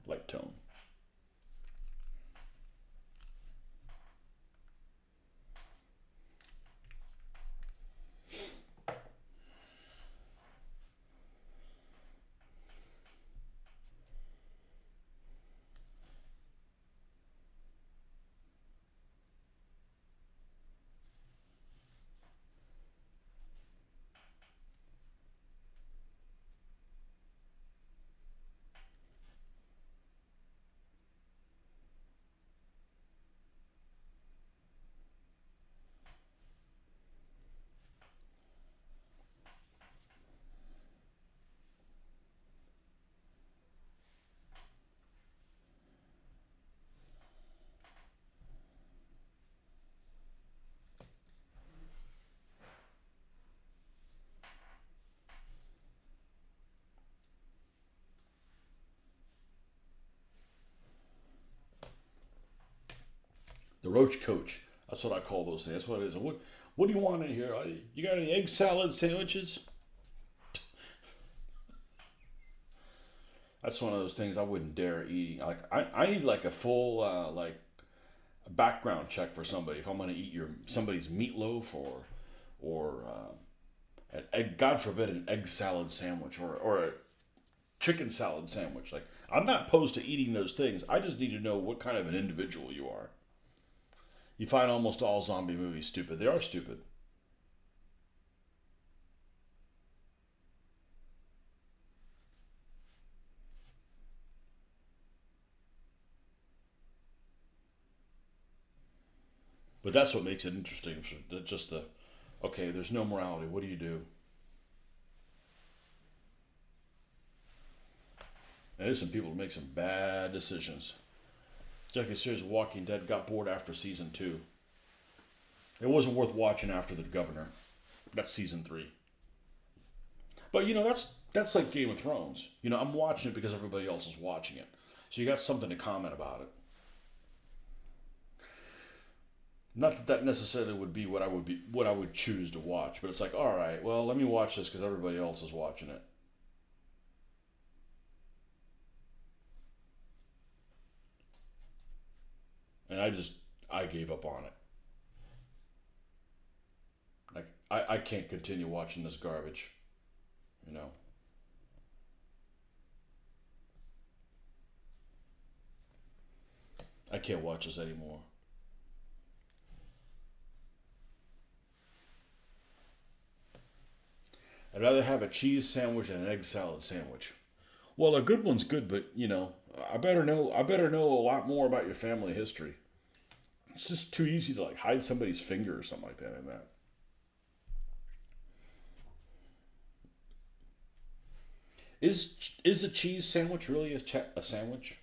Light tone. The roach coach. That's what I call those things. That's what it is. What do you want in here? You got any egg salad sandwiches? That's one of those things I wouldn't dare eat. Like, I need, like, a full like a background check for somebody if I'm gonna eat somebody's meatloaf or God forbid, an egg salad sandwich or a chicken salad sandwich. Like, I'm not opposed to eating those things. I just need to know what kind of an individual you are. You find almost all zombie movies stupid. They are stupid. But that's what makes it interesting. Just the, okay, there's no morality. What do you do? And there's some people who make some bad decisions. It's like the series Walking Dead got bored after season 2. It wasn't worth watching after the governor. That's season 3. But that's like Game of Thrones. I'm watching it because everybody else is watching it. So you got something to comment about it. Not that that necessarily would be what I would choose to watch, but it's like, all right, well, let me watch this because everybody else is watching it. And I gave up on it. Like, I can't continue watching this garbage. You know. I can't watch this anymore. I'd rather have a cheese sandwich than an egg salad sandwich. Well, a good one's good, but I better know a lot more about your family history. It's just too easy to like hide somebody's finger or something like that in that. Is a cheese sandwich really a sandwich?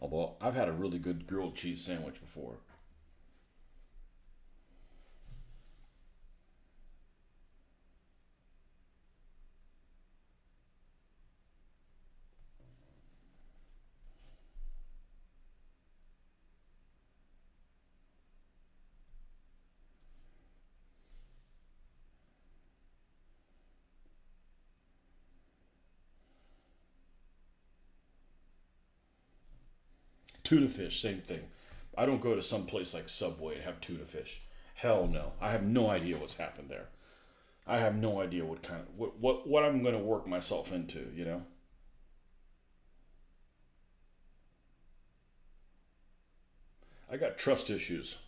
Although I've had a really good grilled cheese sandwich before. Tuna fish, same thing. I don't go to some place like Subway and have tuna fish. Hell no. I have no idea what's happened there. I have no idea what kind of what I'm going to work myself into. I got trust issues.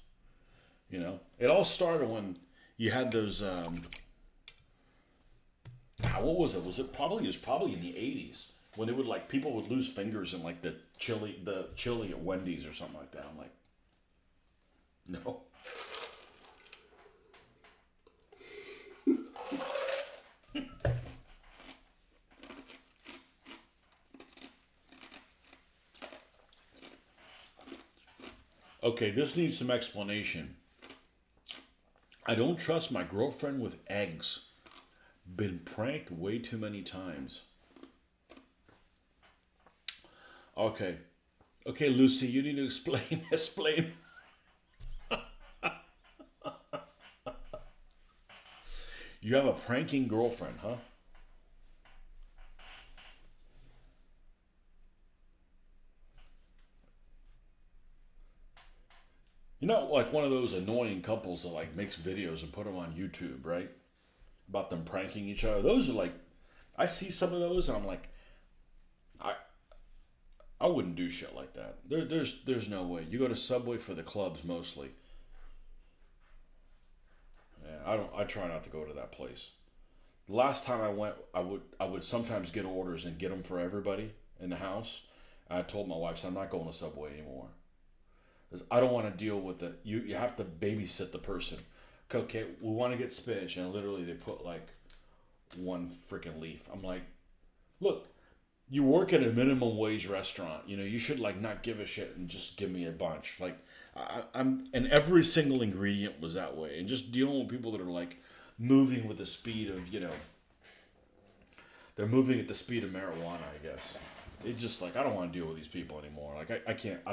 It all started when you had those what was it? Was probably in the 80s when they would like people would lose fingers in like the chili at Wendy's or something like that. I'm like, no. Okay, this needs some explanation. I don't trust my girlfriend with eggs. Been pranked way too many times. Okay. Okay, Lucy, you need to explain explain. You have a pranking girlfriend, huh? Like one of those annoying couples that like makes videos and put them on YouTube, right? About them pranking each other. Those are like, I see some of those and I'm like, I I wouldn't do shit like that. There's no way. You go to Subway for the clubs mostly. Yeah, I try not to go to that place. The last time I went, I would sometimes get orders and get them for everybody in the house. I told my wife, so I'm not going to Subway anymore. 'Cause I don't want to deal with the you have to babysit the person. Okay, we want to get spinach, and literally they put like one freaking leaf. I'm like, look, you work at a minimum wage restaurant. You should like not give a shit and just give me a bunch. Like and every single ingredient was that way. And just dealing with people that are like moving with the speed of they're moving at the speed of marijuana. I guess it just like I don't want to deal with these people anymore. Like I can't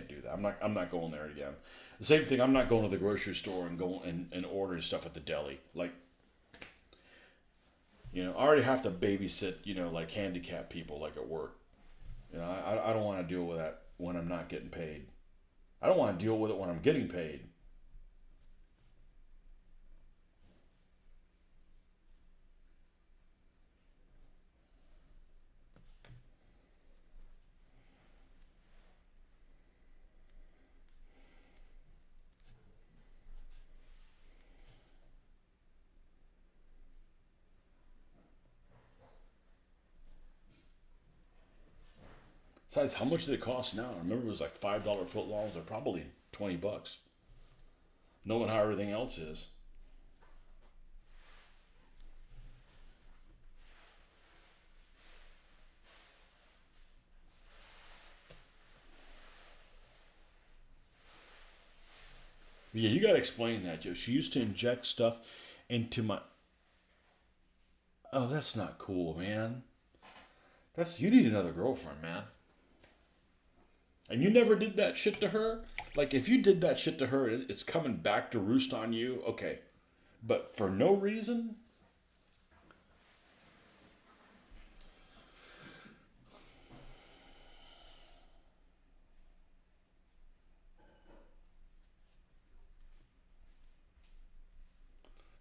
do that. I'm not going there again. The same thing. I'm not going to the grocery store and going and ordering stuff at the deli. Like You know, I already have to babysit, like handicapped people, like at work. I don't want to deal with that when I'm not getting paid. I don't want to deal with it when I'm getting paid. Besides, how much do they cost now? I remember it was like $5 foot longs. They're probably $20, knowing how everything else is. But yeah, you got to explain that, Joe. She used to inject stuff into my. Oh, that's not cool, man. That's you need another girlfriend, man. And you never did that shit to her. Like if you did that shit to her, it's coming back to roost on you. Okay, but for no reason.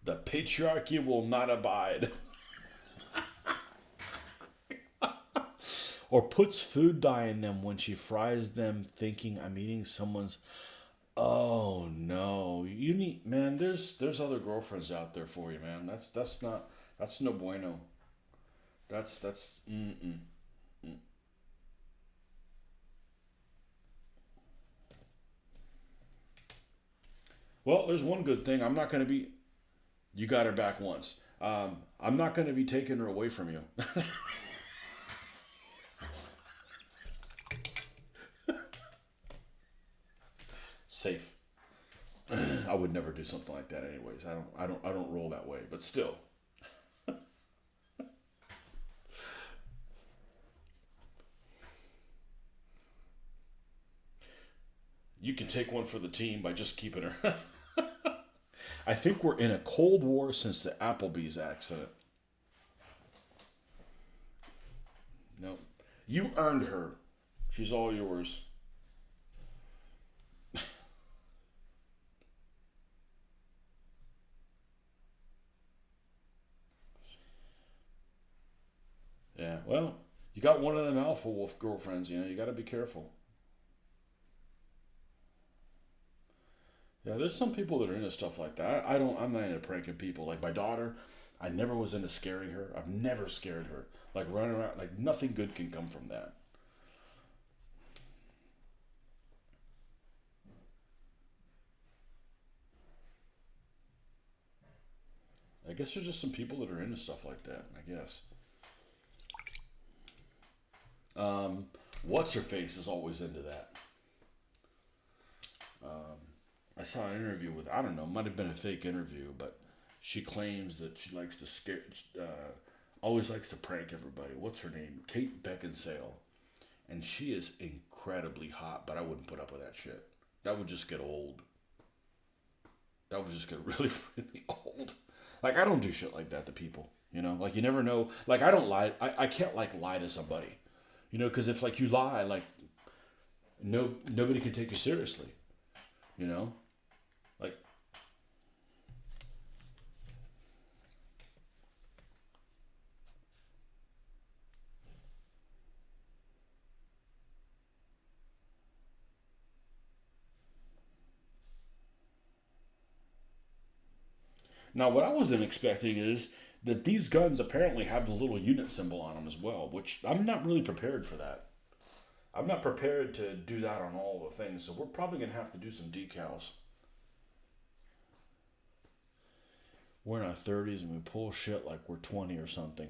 The patriarchy will not abide. Or puts food dye in them when she fries them, thinking I'm eating someone's. Oh no, you need man. There's other girlfriends out there for you, man. That's no bueno. That's mm-mm. Well, there's one good thing. I'm not gonna be. You got her back once. I'm not gonna be taking her away from you. Safe. I would never do something like that, anyways. I don't roll that way. But still, you can take one for the team by just keeping her. I think we're in a cold war since the Applebee's accident. No, you earned her. She's all yours. Yeah. Well, you got one of them alpha wolf girlfriends. You got to be careful. Yeah, there's some people that are into stuff like that. I don't. I'm not into pranking people. Like my daughter, I never was into scaring her. I've never scared her. Like running around, like nothing good can come from that. I guess there's just some people that are into stuff like that. I guess. What's her face is always into that. I saw an interview with I don't know, might have been a fake interview, but she claims that she likes to scare, always likes to prank everybody. What's her name? Kate Beckinsale, and she is incredibly hot, but I wouldn't put up with that shit. That would just get old. That would just get really, really old. Like I don't do shit like that to people. Like you never know. Like I don't lie. I can't like lie to somebody. Because if like you lie, like nobody can take you seriously. You know, like now what I wasn't expecting is that these guns apparently have the little unit symbol on them as well, which I'm not really prepared for that. I'm not prepared to do that on all the things, so we're probably gonna have to do some decals. We're in our 30s and we pull shit like we're 20 or something,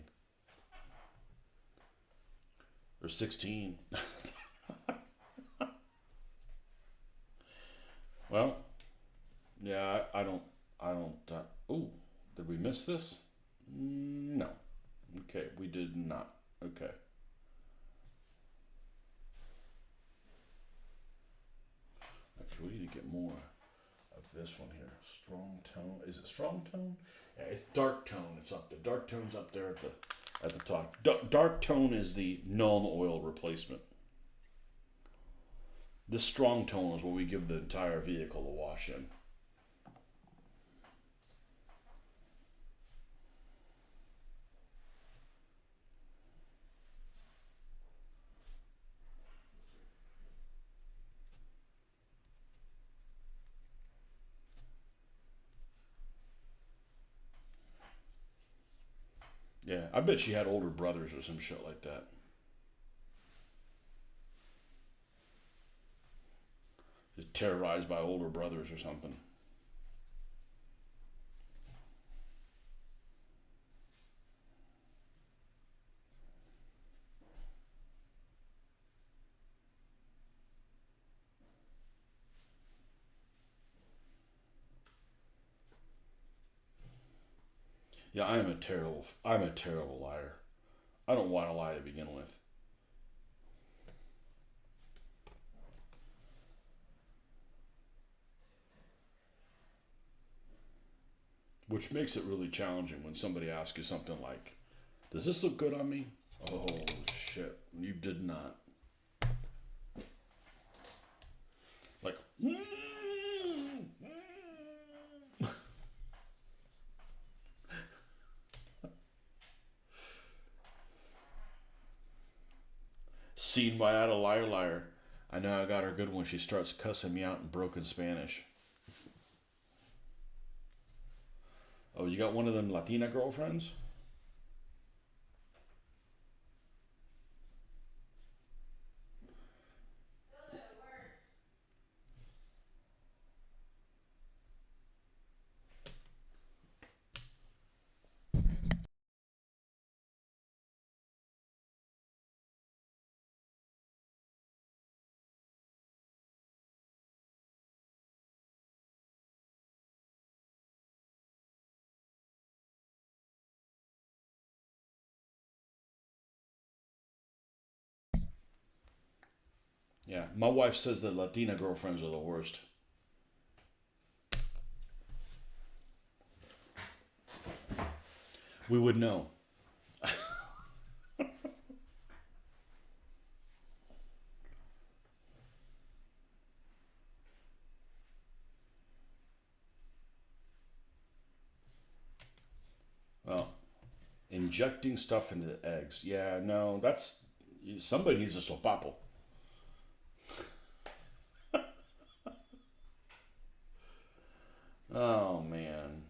or 16. Well, yeah, I don't. Ooh, did we miss this? No. Okay, we did not. Okay. Actually, we need to get more of this one here. Strong tone. Is it strong tone? Yeah, it's dark tone. It's up there. Dark tone's up there at the top. Dark tone is the non-oil replacement. This strong tone is what we give the entire vehicle a wash in. Yeah, I bet she had older brothers or some shit like that. Just terrorized by older brothers or something. Yeah, I'm a terrible liar. I don't want to lie to begin with. Which makes it really challenging when somebody asks you something like, does this look good on me? Oh, shit. You did not. Like, seen by out a liar liar. I know I got her good when she starts cussing me out in broken Spanish. Oh, you got one of them Latina girlfriends? Yeah, my wife says that Latina girlfriends are the worst. We would know. Well, injecting stuff into the eggs. Yeah, no, that's somebody needs a sopapo. Oh man,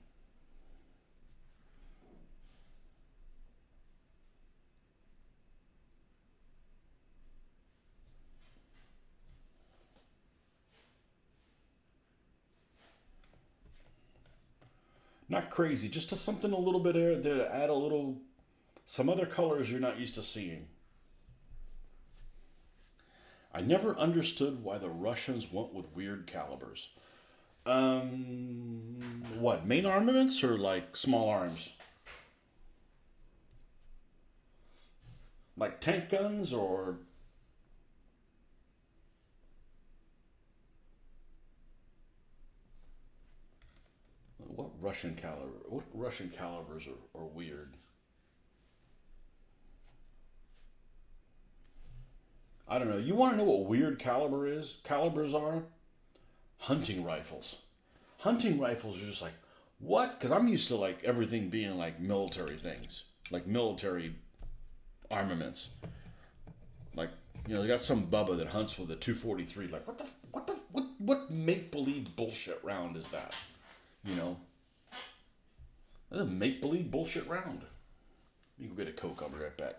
not crazy. Just something a little bit there to add a little some other colors you're not used to seeing. I never understood why the Russians went with weird calibers. What main armaments or like small arms, like tank guns or What Russian calibers are weird? I don't know. You want to know what weird caliber is? Calibers are hunting rifles. Hunting rifles are just like what? Because I'm used to like everything being like military things, like military armaments. Like they got some bubba that hunts with a 243. Like what make believe bullshit round is that? You know, that's a make believe bullshit round. You go get a Coke. I'll be right back.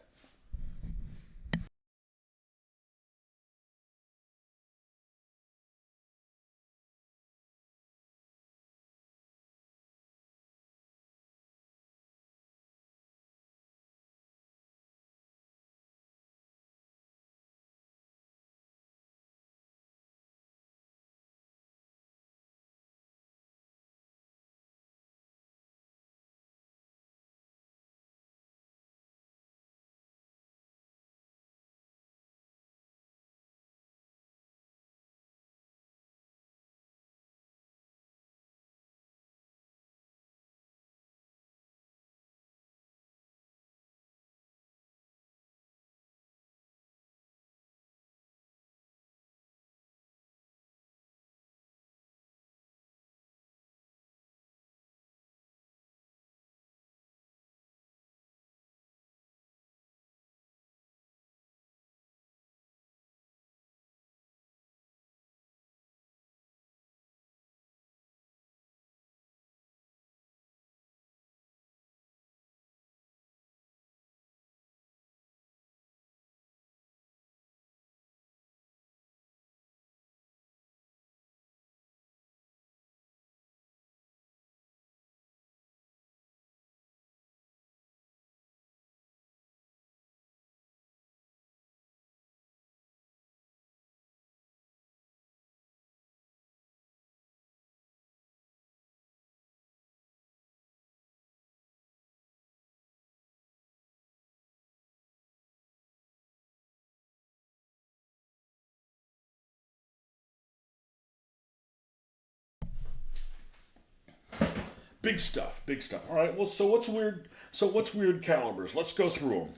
Big stuff, big stuff. All right, well, so what's weird? So what's weird calibers? Let's go through them.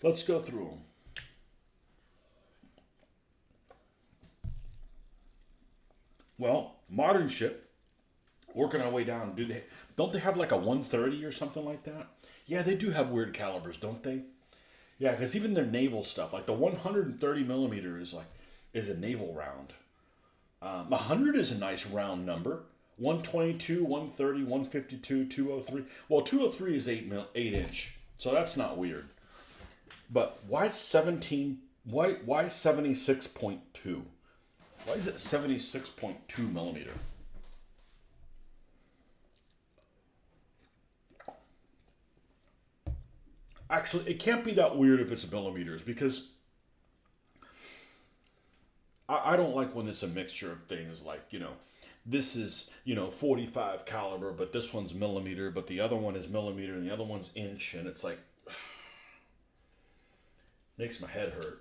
Let's go through them. Well, modern ship, working our way down. Don't they have like a 130 or something like that? Yeah, they do have weird calibers, don't they? Yeah, because even their naval stuff, like the 130 millimeter is a naval round. 100 is a nice round number. 122, 130, 152, 203. Well, 203 is 8 inch, so that's not weird. But why 17? Why 76.2? Why is it 76.2 millimeter? Actually, it can't be that weird if it's millimeters, because I don't like when it's a mixture of things like, this is, 45 caliber, but this one's millimeter, but the other one is millimeter and the other one's inch, and it's like, makes my head hurt.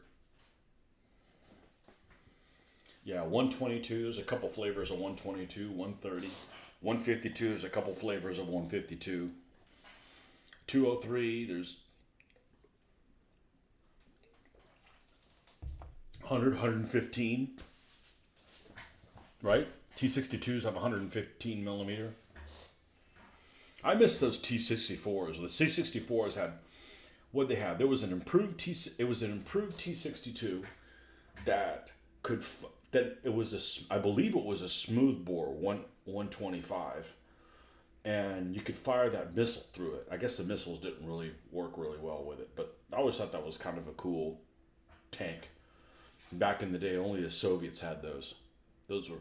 Yeah, 122, there's a couple flavors of 122, 130. 152, there's a couple flavors of 152. 203, there's 100, 115, right? T62s have 115 millimeter. I miss those T64s. The C64s had, what they had? There was an improved T62 that I believe it was a smooth bore 125, and you could fire that missile through it. I guess the missiles didn't really work really well with it, but I always thought that was kind of a cool tank. Back in the day, only the Soviets had those. Those were,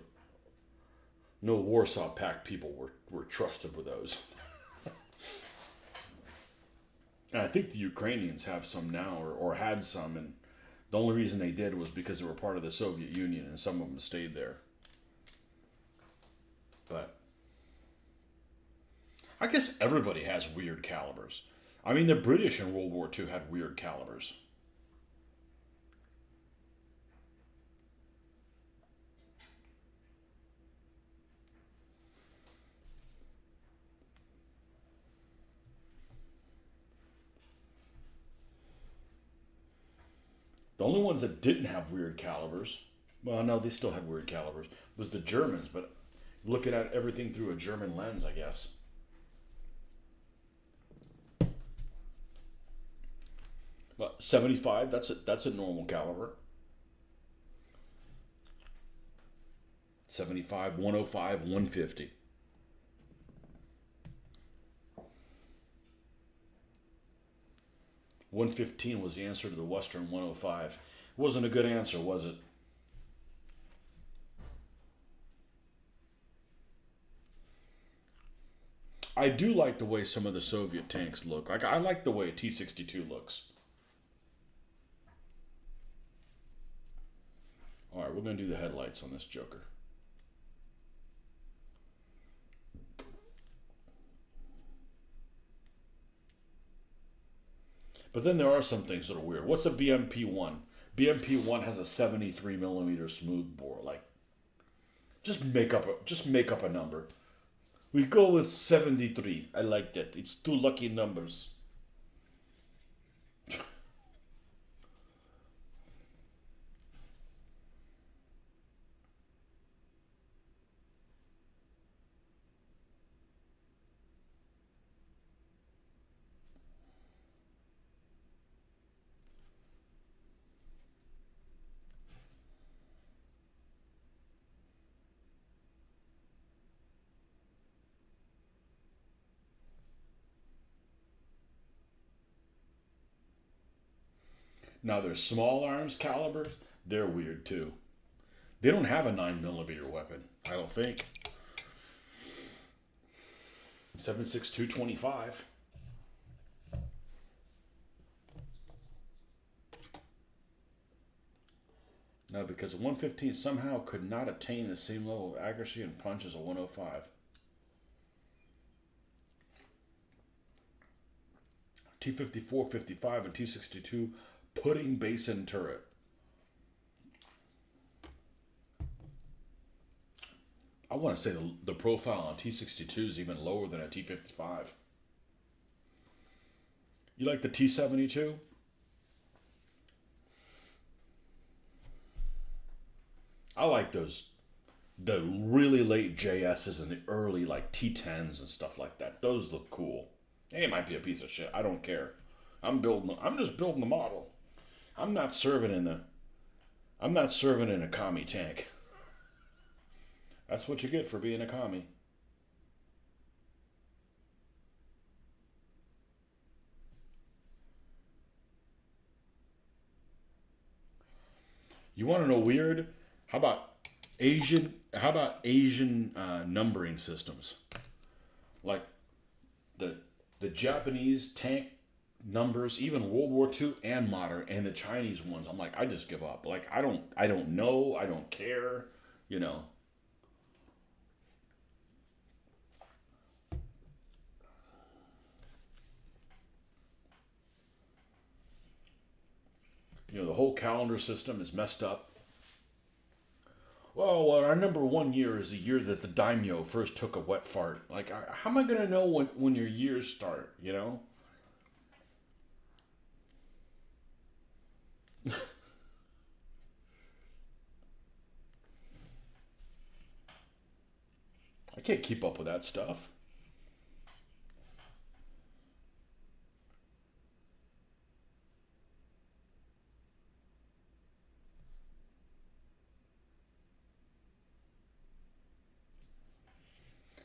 no Warsaw Pact people were trusted with those. And I think the Ukrainians have some now, or had some, and the only reason they did was because they were part of the Soviet Union, and some of them stayed there. But I guess everybody has weird calibers. I mean, the British in World War II had weird calibers. The only ones that didn't have weird calibers, well, no, they still had weird calibers, was the Germans, but looking at everything through a German lens, I guess. But 75, that's a normal caliber. 75, 105, 150. $115 was the answer to the Western 105. Wasn't a good answer, was it? I do like the way some of the Soviet tanks look. Like, I like the way a T-62 looks. All right, we're going to do the headlights on this joker. But then there are some things that are weird. What's a BMP-1? BMP-1 has a 73 millimeter smooth bore. Like, just make up a number. We go with 73. I like that. It's two lucky numbers. Now there's small arms calibers. They're weird too. They don't have a 9 millimeter weapon, I don't think. 7.62-25. No, because a 115 somehow could not attain the same level of accuracy and punch as a 105. T-54, 55, and T-62 pudding basin turret. I I want to say the profile on T62 is even lower than a T55. You like the T72? I like the really late JSs and the early like T10s and stuff like that. Those look cool. Hey, it might be a piece of shit. I don't care. I'm just building the model. I'm not serving in the. I'm not serving in a commie tank. That's what you get for being a commie. You want to know weird? How about Asian? How about Asian numbering systems? Like the the Japanese tank numbers, even World War II and modern, and the Chinese ones. I'm like, I just give up. Like I don't know. I don't care. You know. You know the whole calendar system is messed up. Well, our number 1 year is the year that the daimyo first took a wet fart. Like, how am I gonna know when your years start? You know. I can't keep up with that stuff.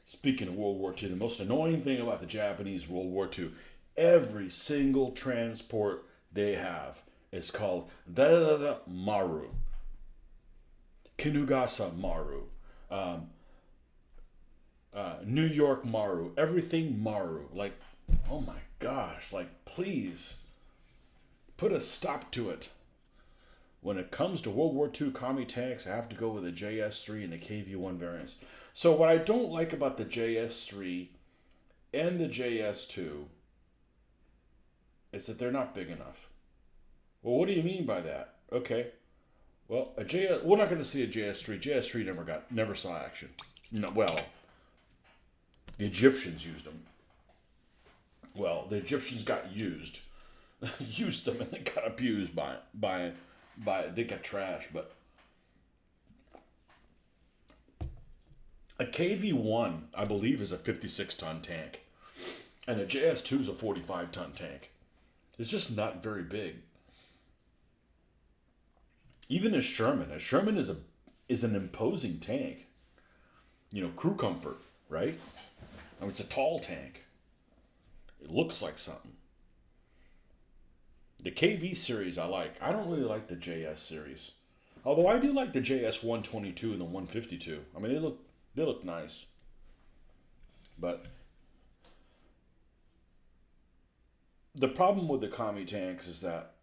Speaking of World War II, the most annoying thing about the Japanese World War II, every single transport they have is called da Maru, Kinugasa Maru, um, New York Maru, everything Maru. Like, oh my gosh, like, please put a stop to it. When it comes to World War II commie tanks, I have to go with the JS3 and the KV1 variants. So what I don't like about the JS3 and the JS2 is that they're not big enough. Well, what do you mean by that? Okay. Well, we're not going to see a JS3. JS3 never saw action. No, well, the Egyptians used them. Well, the Egyptians got used, used them, and they got abused by they got trash. But a KV1, I believe, is a 56-ton tank, and a JS2 is a 45-ton tank. It's just not very big. Even a Sherman is an imposing tank. You know, crew comfort, right? I mean, it's a tall tank. It looks like something. The KV series I like. I don't really like the JS series, although I do like the JS 122 and the 152. I mean, they look nice, but the problem with the commie tanks is that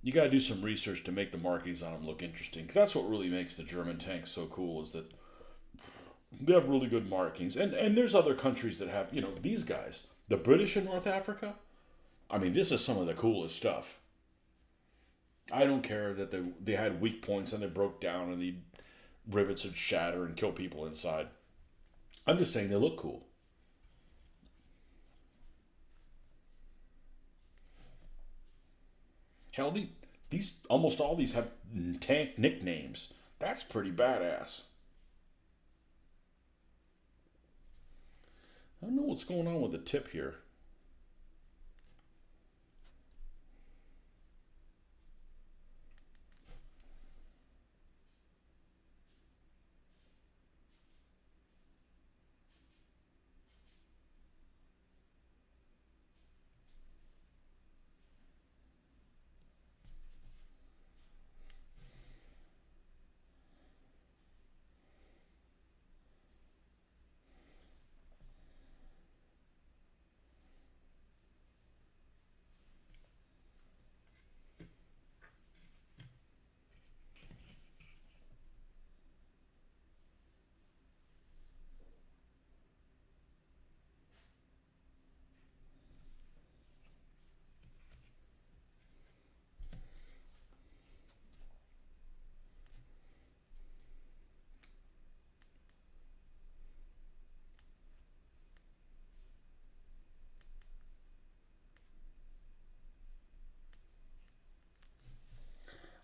you got to do some research to make the markings on them look interesting. Because that's what really makes the German tanks so cool, is that they have really good markings. And there's other countries that have, you know, these guys. The British in North Africa, I mean, this is some of the coolest stuff. I don't care that they had weak points and they broke down and the rivets would shatter and kill people inside. I'm just saying they look cool. Hell, these almost all these have tank nicknames. That's pretty badass. I don't know what's going on with the tip here.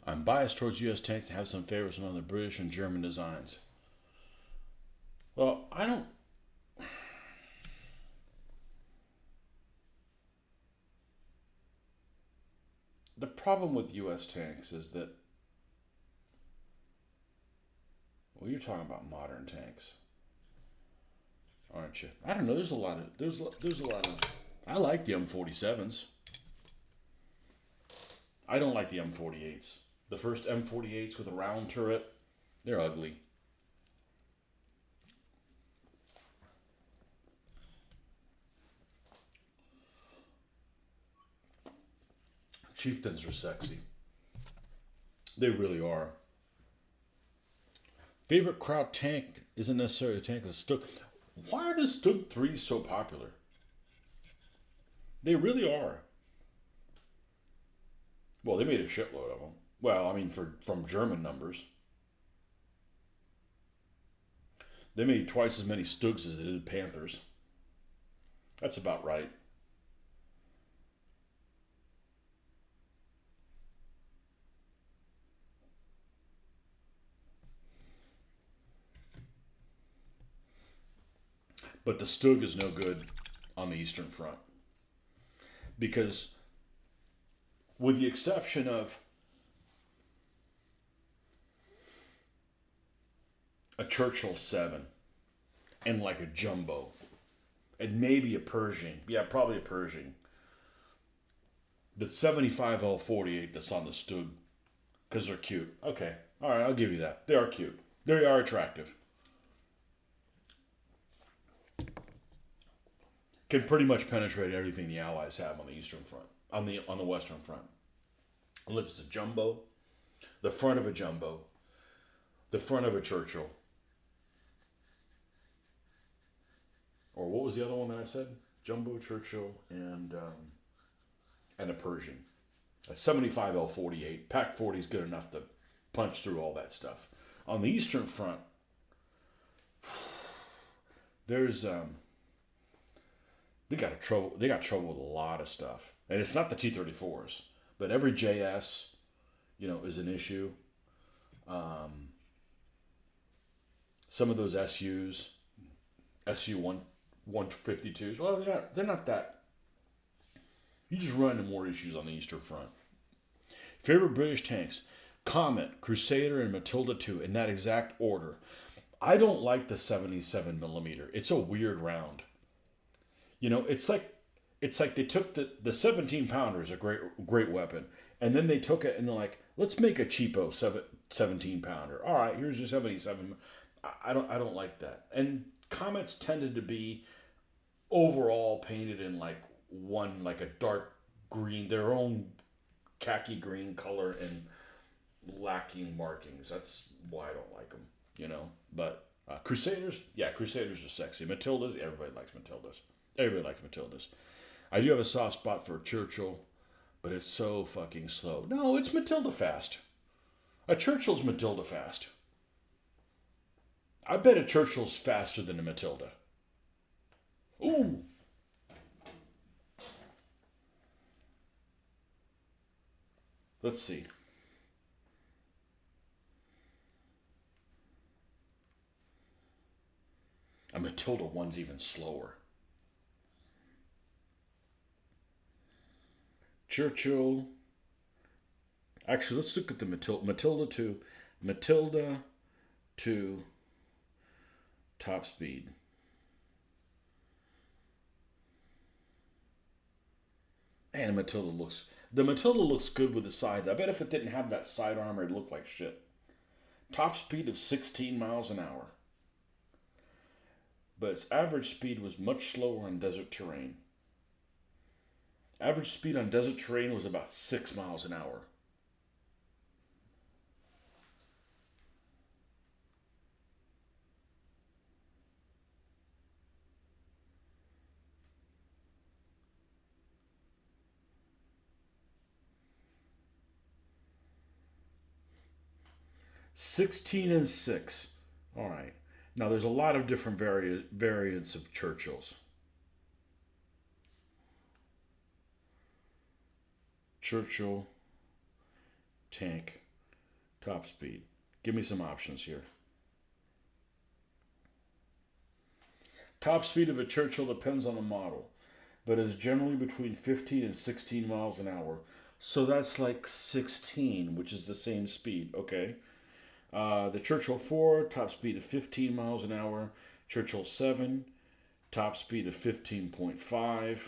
I'm biased towards U.S. tanks and have some favorites among the British and German designs. Well, I don't. The problem with U.S. tanks is that, well, you're talking about modern tanks, aren't you? I don't know. There's a lot of there's a lot of. I like the M47s. I don't like the M48s. The first M48s with a round turret, they're ugly. Chieftains are sexy. They really are. Favorite crowd tank isn't necessarily a tank. It's Stug. Why are the Stug 3s so popular? They really are. Well, they made a shitload of them. Well, I mean, from German numbers. They made twice as many Stugs as they did Panthers. That's about right. But the Stug is no good on the Eastern Front. Because, with the exception of a Churchill 7 and like a Jumbo, and maybe a Pershing, yeah, probably a Pershing, the 75 L48 that's on the Stug, because they're cute. Okay, all right, I'll give you that. They are cute. They are attractive. Can pretty much penetrate everything the Allies have on the Eastern Front, on the Western Front. Unless it's a Jumbo, the front of a Jumbo, the front of a Churchill, or what was the other one that I said? Jumbo, Churchill, and a Pershing. A 75 L48, Pac 40 is good enough to punch through all that stuff. On the Eastern Front, there's they got trouble with a lot of stuff, and it's not the T-34s, but every JS, is an issue. Some of those SU 152s. Well, they're not that. You just run into more issues on the Eastern Front. Favorite British tanks: Comet, Crusader, and Matilda II in that exact order. I don't like the 77 millimeter. It's a weird round. It's like they took the 17 pounder is a great weapon, and then they took it and they're like, let's make a cheapo 17 pounder. All right, here's your 77. I don't like that. And Comets tended to be overall painted in like a dark green, their own khaki green color, and lacking markings. That's why I don't like them. But Crusaders, yeah, Crusaders are sexy. Matildas, everybody likes Matildas. Everybody likes Matildas. I do have a soft spot for Churchill, but it's so fucking slow. No, it's Matilda fast. A Churchill's Matilda fast. I bet a Churchill's faster than a Matilda. Ooh. Let's see. A Matilda one's even slower. Churchill. Actually, let's look at the Matilda 2. Matilda 2 top speed. And the Matilda looks good with the sides. I bet if it didn't have that side armor, it'd look like shit. Top speed of 16 miles an hour. But its average speed was much slower on desert terrain. Average speed on desert terrain was about 6 miles an hour. $16 and $6. All right. Now there's a lot of different variants of Churchills. Churchill tank Top speed. Give me some options here. Top speed of a Churchill depends on the model, but is generally between 15 and 16 miles an hour. So that's like 16, which is the same speed, okay? The Churchill 4, top speed of 15 miles an hour. Churchill 7, top speed of 15.5.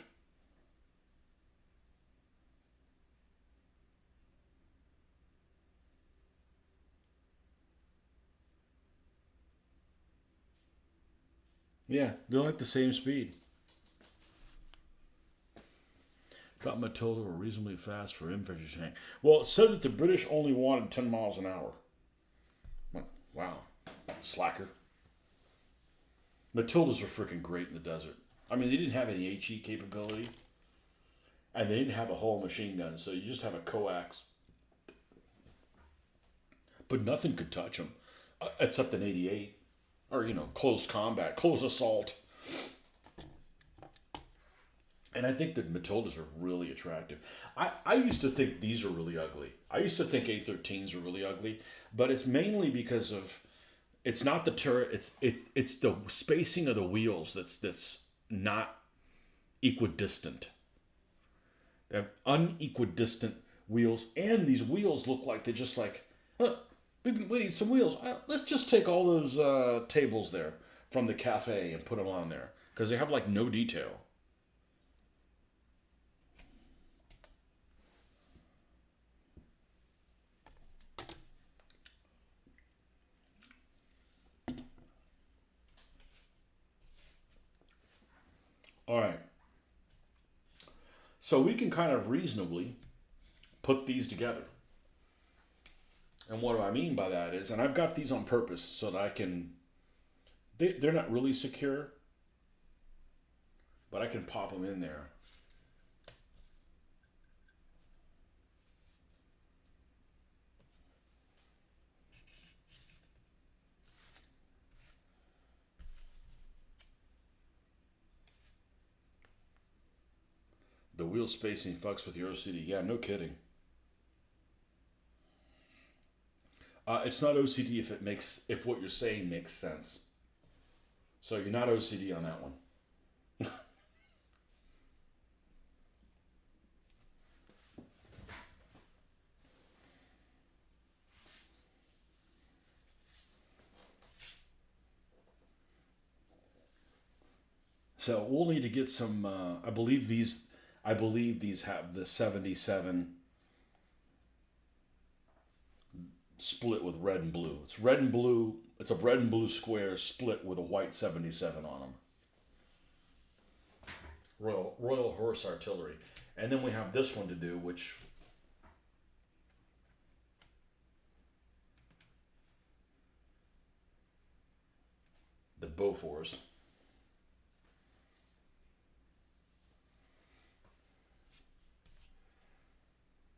Yeah, they're like the same speed. Thought Matilda were reasonably fast for infantry tank. Well, it said that the British only wanted 10 miles an hour. Wow, slacker. Matildas were freaking great in the desert. I mean, they didn't have any HE capability, and they didn't have a whole machine gun, so you just have a coax. But nothing could touch them, except an 88, or close combat, close assault. And I think that Matildas are really attractive. I used to think these are really ugly. I used to think A13s are really ugly, but it's mainly because of it's not the turret. It's the spacing of the wheels that's not equidistant. They have unequidistant wheels, and these wheels look like they're just like, we need some wheels. Let's just take all those tables there from the cafe and put them on there because they have like no detail. All right. So we can kind of reasonably put these together. And what do I mean by that is, and I've got these on purpose so that I can, they're not really secure, but I can pop them in there. The wheel spacing fucks with your OCD. Yeah, no kidding. It's not OCD if what you're saying makes sense. So you're not OCD on that one. So we'll need to get some. I believe these have the 77 split with red and blue. It's red and blue. It's a red and blue square split with a white 77 on them. Royal Horse Artillery, and then we have this one to do, which the Bofors.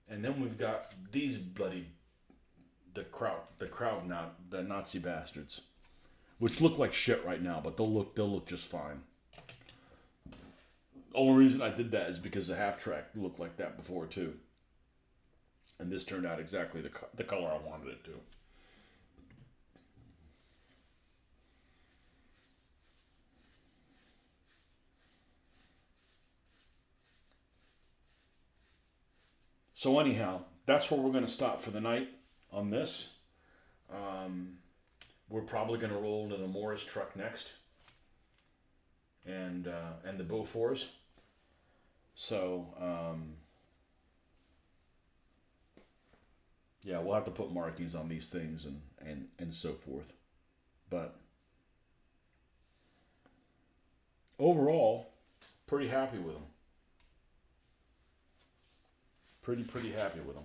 And then we've got these bloody the Nazi bastards, which look like shit right now, but they'll look just fine. The only reason I did that is because the half track looked like that before too, and this turned out exactly the color I wanted it to. So anyhow, that's where we're going to stop for the night on this. We're probably going to roll into the Morris truck next, and the Bofors. So yeah, we'll have to put markings on these things and so forth. But overall, pretty happy with them. Pretty happy with them.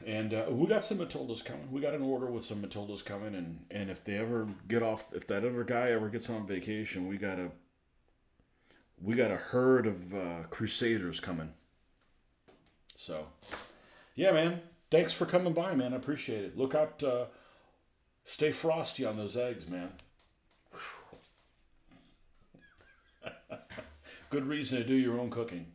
And we got some Matildas coming. We got an order with some Matildas coming, and if they ever if that other guy ever gets on vacation, we got a herd of Crusaders coming. So, yeah, man. Thanks for coming by, man. I appreciate it. Look out, stay frosty on those eggs, man. Good reason to do your own cooking.